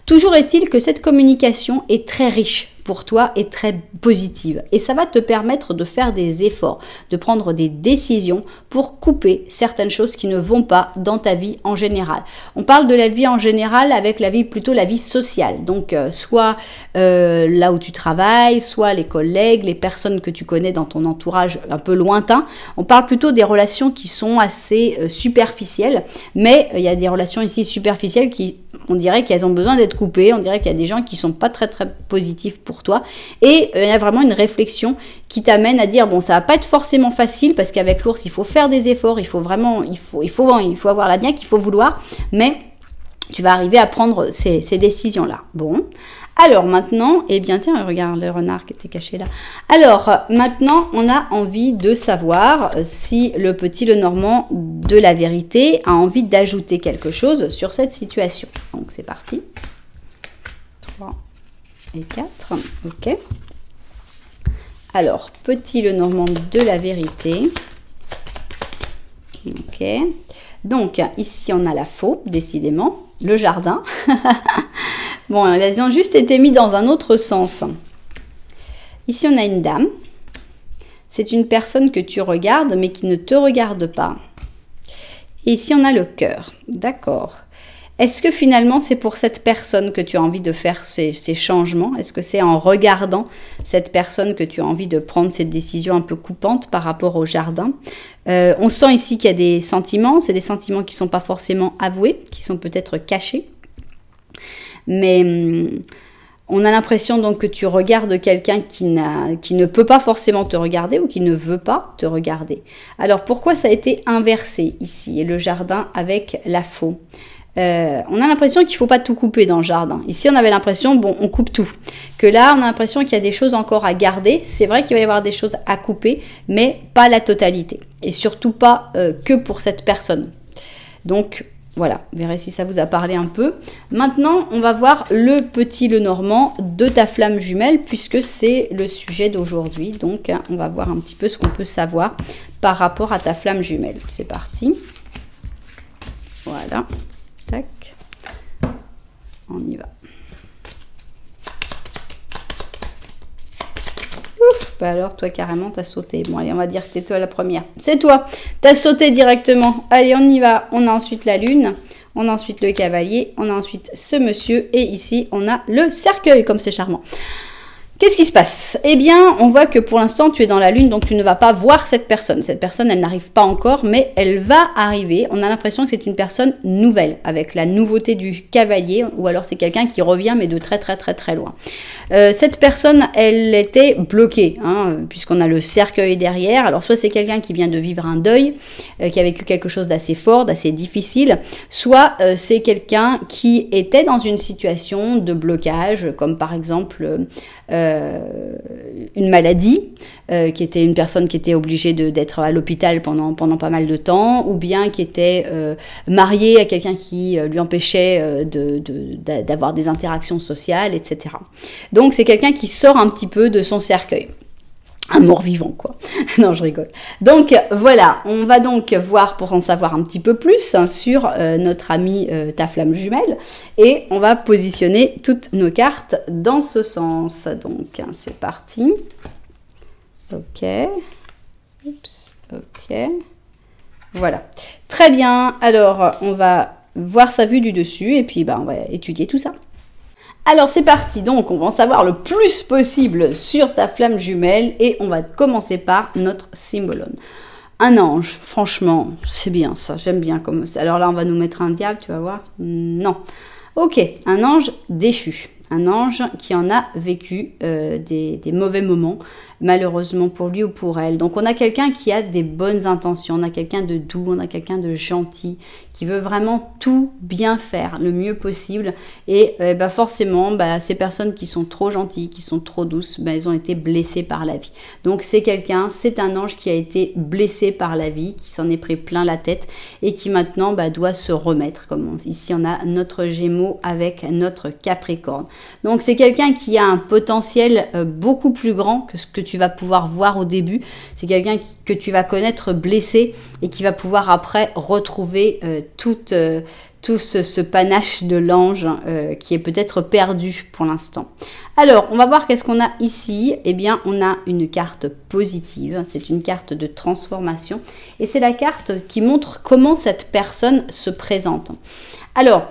Toujours est-il que cette communication est très riche pour toi et très positive. Et ça va te permettre de faire des efforts, de prendre des décisions pour couper certaines choses qui ne vont pas dans ta vie en général. On parle de la vie en général avec la vie, plutôt la vie sociale. Donc, soit là où tu travailles, soit les collègues, les personnes que tu connais dans ton entourage un peu lointain. On parle plutôt des relations qui sont assez superficielles. Mais il y a des relations ici superficielles qui, on dirait qu'elles ont besoin d'être coupées. On dirait qu'il y a des gens qui sont pas très très positifs pour toi. Et il y a vraiment une réflexion qui t'amène à dire, bon, ça va pas être forcément facile parce qu'avec l'ours, il faut faire des efforts, il faut vraiment, il faut avoir la niaque, il faut vouloir, mais tu vas arriver à prendre ces décisions-là. Bon. Alors maintenant, eh bien tiens, regarde le renard qui était caché là. Alors maintenant, on a envie de savoir si le petit Lenormand de la vérité a envie d'ajouter quelque chose sur cette situation. Donc c'est parti. 3 et 4. Ok. Alors, petit Lenormand de la vérité. Ok. Donc ici, on a la faux, décidément. Le jardin. Bon, elles ont juste été mis dans un autre sens. Ici, on a une dame. C'est une personne que tu regardes, mais qui ne te regarde pas. Et ici, on a le cœur. D'accord. Est-ce que finalement, c'est pour cette personne que tu as envie de faire ces changements? Est-ce que c'est en regardant cette personne que tu as envie de prendre cette décision un peu coupante par rapport au jardin? On sent ici qu'il y a des sentiments. C'est des sentiments qui ne sont pas forcément avoués, qui sont peut-être cachés. Mais on a l'impression donc que tu regardes quelqu'un qui ne peut pas forcément te regarder ou qui ne veut pas te regarder. Alors pourquoi ça a été inversé ici, le jardin avec la faux? On a l'impression qu'il ne faut pas tout couper dans le jardin. Ici, on avait l'impression, bon, on coupe tout. Que là, on a l'impression qu'il y a des choses encore à garder. C'est vrai qu'il va y avoir des choses à couper, mais pas la totalité. Et surtout pas que pour cette personne. Donc, voilà, vous verrez si ça vous a parlé un peu. Maintenant, on va voir le petit Lenormand de ta flamme jumelle, puisque c'est le sujet d'aujourd'hui. Donc, on va voir un petit peu ce qu'on peut savoir par rapport à ta flamme jumelle. C'est parti. Voilà. Tac. On y va. Ouf, bah alors toi carrément t'as sauté. Bon allez, on va dire que c'est toi la première. C'est toi, t'as sauté directement. Allez, on y va. On a ensuite la lune, on a ensuite le cavalier, on a ensuite ce monsieur et ici on a le cercueil, comme c'est charmant. Qu'est-ce qui se passe? Eh bien, on voit que pour l'instant, tu es dans la lune, donc tu ne vas pas voir cette personne. Cette personne, elle n'arrive pas encore, mais elle va arriver. On a l'impression que c'est une personne nouvelle, avec la nouveauté du cavalier, ou alors c'est quelqu'un qui revient, mais de très très très très loin. Cette personne, elle était bloquée, hein, puisqu'on a le cercueil derrière. Alors, soit c'est quelqu'un qui vient de vivre un deuil, qui a vécu quelque chose d'assez fort, d'assez difficile, soit c'est quelqu'un qui était dans une situation de blocage, comme par exemple une maladie, qui était une personne qui était obligée d'être à l'hôpital pendant pas mal de temps, ou bien qui était mariée à quelqu'un qui lui empêchait d'avoir des interactions sociales, etc. Donc c'est quelqu'un qui sort un petit peu de son cercueil. Un mort-vivant, quoi. Non, je rigole. Donc, voilà, on va donc voir pour en savoir un petit peu plus hein, sur notre ami ta flamme jumelle. Et on va positionner toutes nos cartes dans ce sens. Donc, hein, c'est parti. Ok. Oups. Ok. Voilà. Très bien. Alors, on va voir sa vue du dessus et puis bah, on va étudier tout ça. Alors c'est parti, donc on va en savoir le plus possible sur ta flamme jumelle et on va commencer par notre symbolone. Un ange, franchement, c'est bien ça, j'aime bien comme ça. Alors là on va nous mettre un diable, tu vas voir. Non. Ok, un ange déchu. Un ange qui en a vécu des mauvais moments, malheureusement pour lui ou pour elle. Donc on a quelqu'un qui a des bonnes intentions, on a quelqu'un de doux, on a quelqu'un de gentil, qui veut vraiment tout bien faire, le mieux possible. Et forcément, ces personnes qui sont trop gentilles, qui sont trop douces, elles ont été blessées par la vie. Donc c'est quelqu'un, c'est un ange qui a été blessé par la vie, qui s'en est pris plein la tête et qui maintenant doit se remettre. Comme ici on a notre Gémeaux avec notre Capricorne. Donc c'est quelqu'un qui a un potentiel beaucoup plus grand que ce que tu vas pouvoir voir au début. C'est quelqu'un que tu vas connaître blessé et qui va pouvoir après retrouver tout ce panache de l'ange qui est peut-être perdu pour l'instant. Alors, on va voir qu'est-ce qu'on a ici. Eh bien, on a une carte positive. C'est une carte de transformation. Et c'est la carte qui montre comment cette personne se présente. Alors,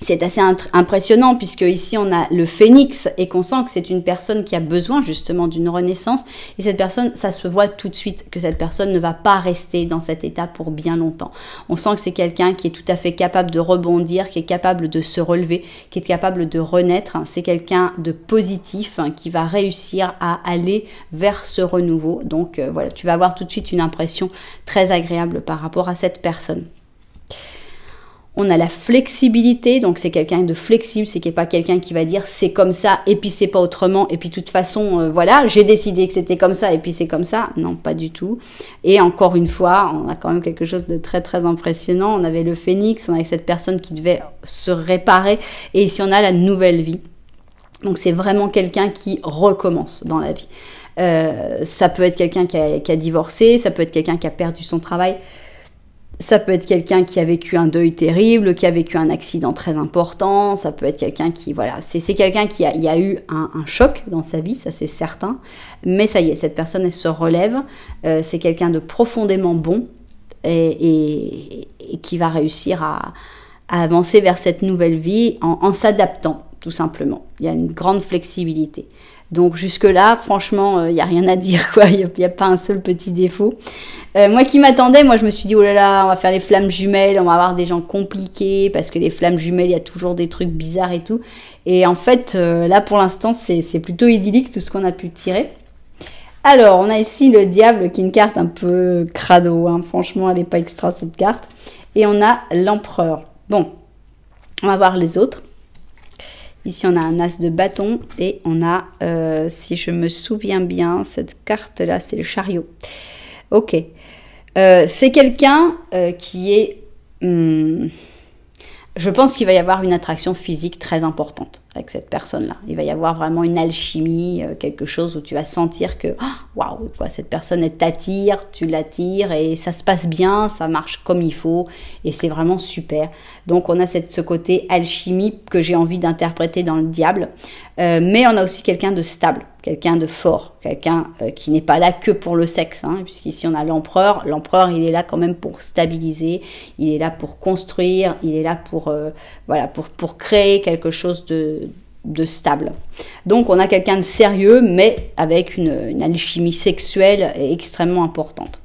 c'est assez impressionnant puisque ici on a le phénix et qu'on sent que c'est une personne qui a besoin justement d'une renaissance et cette personne, ça se voit tout de suite que cette personne ne va pas rester dans cet état pour bien longtemps. On sent que c'est quelqu'un qui est tout à fait capable de rebondir, qui est capable de se relever, qui est capable de renaître. C'est quelqu'un de positif qui va réussir à aller vers ce renouveau. Donc voilà, tu vas avoir tout de suite une impression très agréable par rapport à cette personne. On a la flexibilité, donc c'est quelqu'un de flexible, c'est pas quelqu'un qui va dire c'est comme ça et puis c'est pas autrement et puis de toute façon voilà, j'ai décidé que c'était comme ça et puis c'est comme ça. Non, pas du tout. Et encore une fois, on a quand même quelque chose de très très impressionnant. On avait le phénix, on avait cette personne qui devait se réparer et ici on a la nouvelle vie. Donc c'est vraiment quelqu'un qui recommence dans la vie. Ça peut être quelqu'un qui a divorcé, ça peut être quelqu'un qui a perdu son travail. Ça peut être quelqu'un qui a vécu un deuil terrible, qui a vécu un accident très important. Ça peut être quelqu'un qui, voilà, c'est quelqu'un qui a eu un choc dans sa vie, ça c'est certain. Mais ça y est, cette personne, elle se relève. C'est quelqu'un de profondément bon et qui va réussir à avancer vers cette nouvelle vie en s'adaptant, tout simplement. Il y a une grande flexibilité. Donc jusque-là, franchement, il n'y a rien à dire, quoi. Il n'y a pas un seul petit défaut. Moi qui m'attendais, je me suis dit, oh là là, on va faire les flammes jumelles, on va avoir des gens compliqués, parce que les flammes jumelles, il y a toujours des trucs bizarres et tout. Et en fait, là, pour l'instant, c'est plutôt idyllique, tout ce qu'on a pu tirer. Alors, on a ici le diable, qui est une carte un peu crado, hein. Franchement, elle n'est pas extra, cette carte. Et on a l'empereur. Bon, on va voir les autres. Ici, on a un as de bâton et on a, si je me souviens bien, cette carte-là, c'est le chariot. Ok. C'est quelqu'un qui est... je pense qu'il va y avoir une attraction physique très importante avec cette personne-là. Il va y avoir vraiment une alchimie, quelque chose où tu vas sentir que, waouh, quoi, cette personne, elle t'attire, tu l'attires et ça se passe bien, ça marche comme il faut et c'est vraiment super. Donc on a ce côté alchimie que j'ai envie d'interpréter dans le diable, mais on a aussi quelqu'un de stable, quelqu'un de fort, quelqu'un qui n'est pas là que pour le sexe, hein, puisqu'ici on a l'empereur. L'empereur, il est là quand même pour stabiliser, il est là pour construire, il est là pour, voilà, pour créer quelque chose de stable. Donc on a quelqu'un de sérieux, mais avec une alchimie sexuelle extrêmement importante.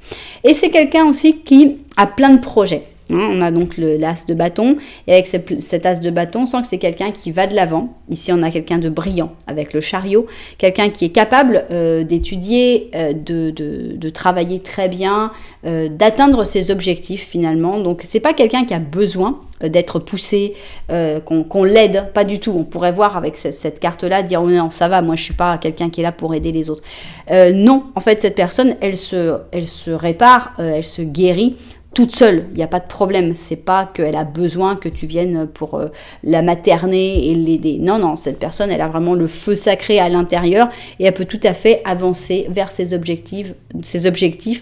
Et c'est quelqu'un aussi qui a plein de projets. On a donc l'as de bâton, et avec cet as de bâton, on sent que c'est quelqu'un qui va de l'avant. Ici, on a quelqu'un de brillant avec le chariot, quelqu'un qui est capable d'étudier, de travailler très bien, d'atteindre ses objectifs finalement. Donc, c'est pas quelqu'un qui a besoin d'être poussé, qu'on l'aide, pas du tout. On pourrait voir avec cette carte-là, dire oh non, ça va, moi je suis pas quelqu'un qui est là pour aider les autres. Non, en fait, cette personne, elle se répare, elle se guérit toute seule, il n'y a pas de problème. C'est pas qu'elle a besoin que tu viennes pour la materner et l'aider. Non, non, cette personne, elle a vraiment le feu sacré à l'intérieur et elle peut tout à fait avancer vers ses objectifs,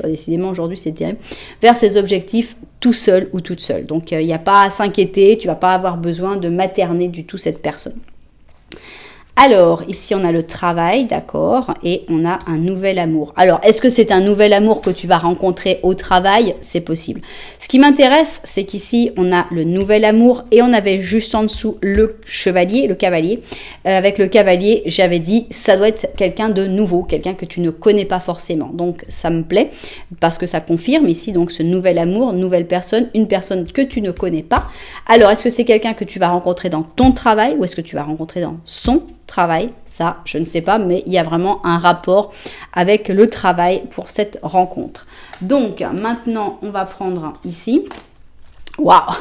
décidément aujourd'hui c'est terrible, vers ses objectifs tout seul ou toute seule. Donc il n'y a pas à s'inquiéter, tu vas pas avoir besoin de materner du tout cette personne. Alors, ici, on a le travail, d'accord, et on a un nouvel amour. Alors, est-ce que c'est un nouvel amour que tu vas rencontrer au travail? C'est possible. Ce qui m'intéresse, c'est qu'ici, on a le nouvel amour et on avait juste en dessous le chevalier, le cavalier. Avec le cavalier, j'avais dit, ça doit être quelqu'un de nouveau, quelqu'un que tu ne connais pas forcément. Donc, ça me plaît parce que ça confirme ici, donc, ce nouvel amour, nouvelle personne, une personne que tu ne connais pas. Alors, est-ce que c'est quelqu'un que tu vas rencontrer dans ton travail ou est-ce que tu vas rencontrer dans son travail? Ça, je ne sais pas, mais il y a vraiment un rapport avec le travail pour cette rencontre. Donc, maintenant, on va prendre ici Waouh!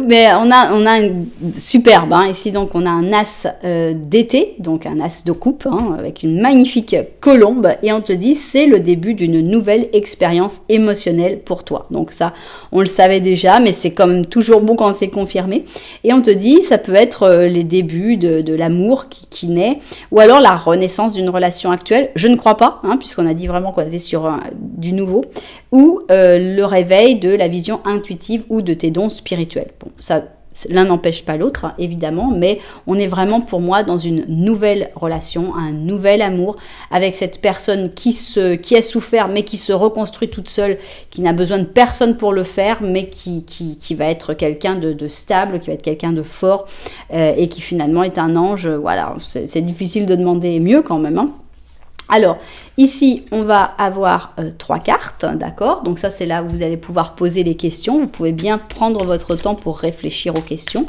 Mais on a une superbe, hein, ici donc on a un as d'été, donc un as de coupe, hein, avec une magnifique colombe, et on te dit c'est le début d'une nouvelle expérience émotionnelle pour toi. Donc ça, on le savait déjà, mais c'est quand même toujours bon quand c'est confirmé. Et on te dit ça peut être les débuts de l'amour qui naît, ou alors la renaissance d'une relation actuelle, je ne crois pas, hein, puisqu'on a dit vraiment qu'on était sur du nouveau, ou le réveil de la vision intuitive ou de tes dons spirituels. Bon, ça, l'un n'empêche pas l'autre, hein, évidemment, mais on est vraiment pour moi dans une nouvelle relation, un nouvel amour avec cette personne qui a souffert, mais qui se reconstruit toute seule, qui n'a besoin de personne pour le faire, mais qui va être quelqu'un de stable, qui va être quelqu'un de fort, et qui finalement est un ange. Voilà, c'est difficile de demander mieux quand même, hein. Alors, ici, on va avoir 3 cartes, d'accord? Donc ça, c'est là où vous allez pouvoir poser les questions. Vous pouvez bien prendre votre temps pour réfléchir aux questions.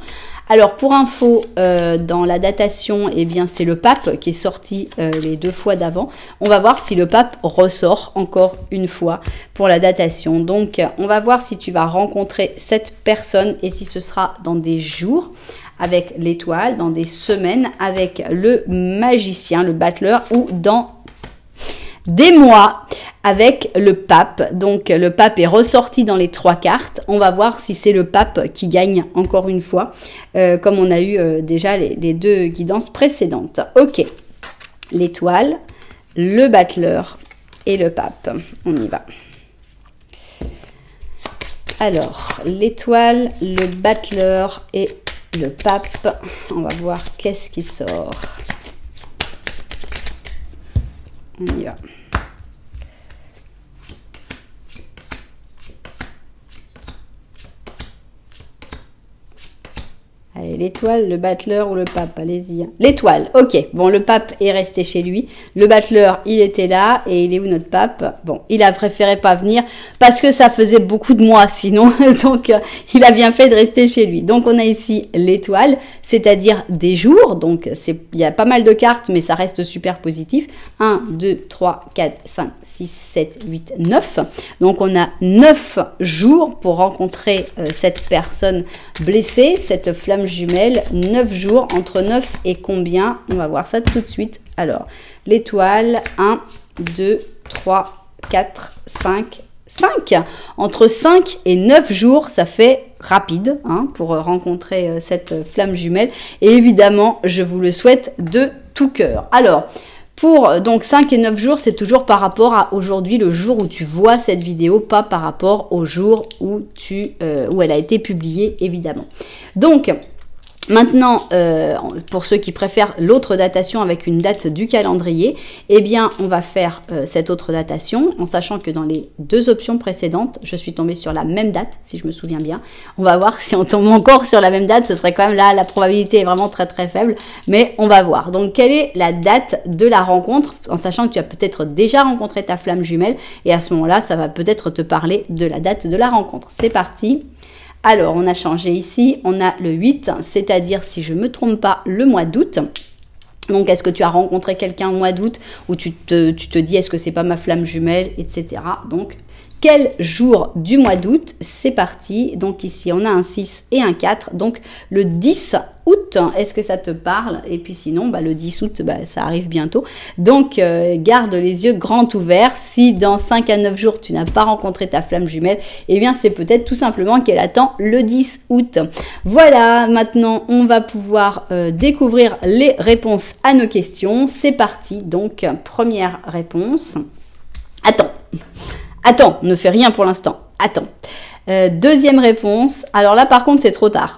Alors, pour info, dans la datation, eh bien, c'est le pape qui est sorti les 2 fois d'avant. On va voir si le pape ressort encore une fois pour la datation. Donc, on va voir si tu vas rencontrer cette personne et si ce sera dans des jours avec l'étoile, dans des semaines avec le magicien, le battleur, ou dans des mois avec le pape. Donc le pape est ressorti dans les 3 cartes. On va voir si c'est le pape qui gagne encore une fois, comme on a eu déjà les 2 guidances précédentes. Ok, l'étoile, le battleur et le pape. On y va. Alors, l'étoile, le battleur et le pape. On va voir qu'est-ce qui sort. On y va. Allez, l'étoile, le battleur ou le pape, allez-y. L'étoile, ok. Bon, le pape est resté chez lui. Le battleur, il était là. Et il est où notre pape? Bon, il a préféré pas venir parce que ça faisait beaucoup de mois sinon. Donc, il a bien fait de rester chez lui. Donc, on a ici l'étoile, c'est-à-dire des jours. Donc, il y a pas mal de cartes, mais ça reste super positif. 1, 2, 3, 4, 5, 6, 7, 8, 9. Donc, on a 9 jours pour rencontrer cette personne blessée, cette flamme jumelle. 9 jours, entre 9 et combien? On va voir ça tout de suite. Alors, l'étoile, 1, 2, 3, 4, 5, 5. Entre 5 et 9 jours, ça fait rapide, hein, pour rencontrer cette flamme jumelle. Et évidemment, je vous le souhaite de tout cœur. Alors, pour donc 5 et 9 jours, c'est toujours par rapport à aujourd'hui, le jour où tu vois cette vidéo, pas par rapport au jour où elle a été publiée, évidemment. Donc, maintenant, pour ceux qui préfèrent l'autre datation avec une date du calendrier, eh bien, on va faire cette autre datation en sachant que dans les 2 options précédentes, je suis tombée sur la même date, si je me souviens bien. On va voir si on tombe encore sur la même date, ce serait quand même là, la probabilité est vraiment très très faible, mais on va voir. Donc, quelle est la date de la rencontre, en sachant que tu as peut-être déjà rencontré ta flamme jumelle, et à ce moment-là, ça va peut-être te parler de la date de la rencontre. C'est parti. Alors, on a changé ici, on a le 8, c'est-à-dire, si je ne me trompe pas, le mois d'août. Donc, est-ce que tu as rencontré quelqu'un au mois d'août où tu te dis, est-ce que c'est pas ma flamme jumelle, etc. Donc, quel jour du mois d'août? C'est parti. Donc, ici, on a un 6 et un 4. Donc, le 10 août, est-ce que ça te parle? Et puis sinon, le 10 août, ça arrive bientôt. Donc, garde les yeux grands ouverts. Si dans 5 à 9 jours, tu n'as pas rencontré ta flamme jumelle, eh bien, c'est peut-être tout simplement qu'elle attend le 10 août. Voilà, maintenant, on va pouvoir découvrir les réponses à nos questions. C'est parti. Donc, première réponse. Attends, ne fais rien pour l'instant. Attends. Deuxième réponse. Alors là, par contre, c'est trop tard.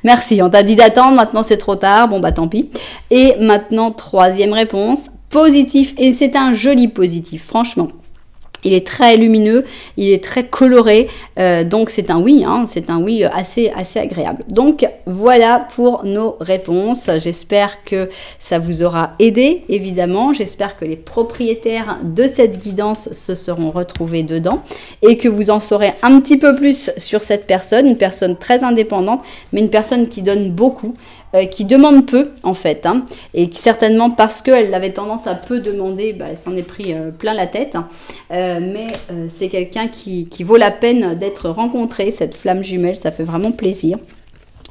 Merci, on t'a dit d'attendre, maintenant c'est trop tard. Bon, tant pis. Et maintenant, troisième réponse. Positif. Et c'est un joli positif, franchement. Il est très lumineux, il est très coloré, donc c'est un oui, hein, c'est un oui assez agréable. Donc voilà pour nos réponses. J'espère que ça vous aura aidé, évidemment. J'espère que les propriétaires de cette guidance se seront retrouvés dedans et que vous en saurez un petit peu plus sur cette personne, une personne très indépendante, mais une personne qui donne beaucoup. qui demande peu en fait, hein, et certainement parce qu'elle avait tendance à peu demander, bah, elle s'en est pris plein la tête, hein, mais c'est quelqu'un qui vaut la peine d'être rencontré, cette flamme jumelle, ça fait vraiment plaisir.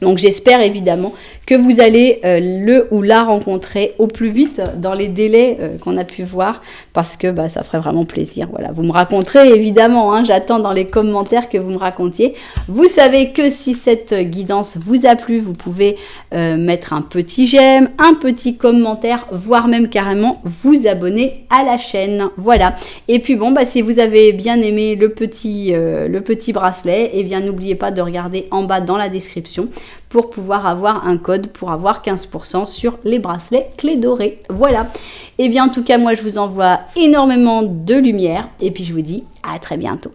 Donc j'espère évidemment que vous allez le ou la rencontrer au plus vite dans les délais qu'on a pu voir, parce que bah, ça ferait vraiment plaisir. Voilà, vous me raconterez évidemment, hein, j'attends dans les commentaires que vous me racontiez. Vous savez que si cette guidance vous a plu, vous pouvez mettre un petit j'aime, un petit commentaire, voire même carrément vous abonner à la chaîne. Voilà, et puis bon, bah, si vous avez bien aimé le petit bracelet, eh bien n'oubliez pas de regarder en bas dans la description pour pouvoir avoir un code pour avoir 15% sur les bracelets clés dorées. Voilà. Et bien en tout cas, moi je vous envoie énormément de lumière et puis je vous dis à très bientôt.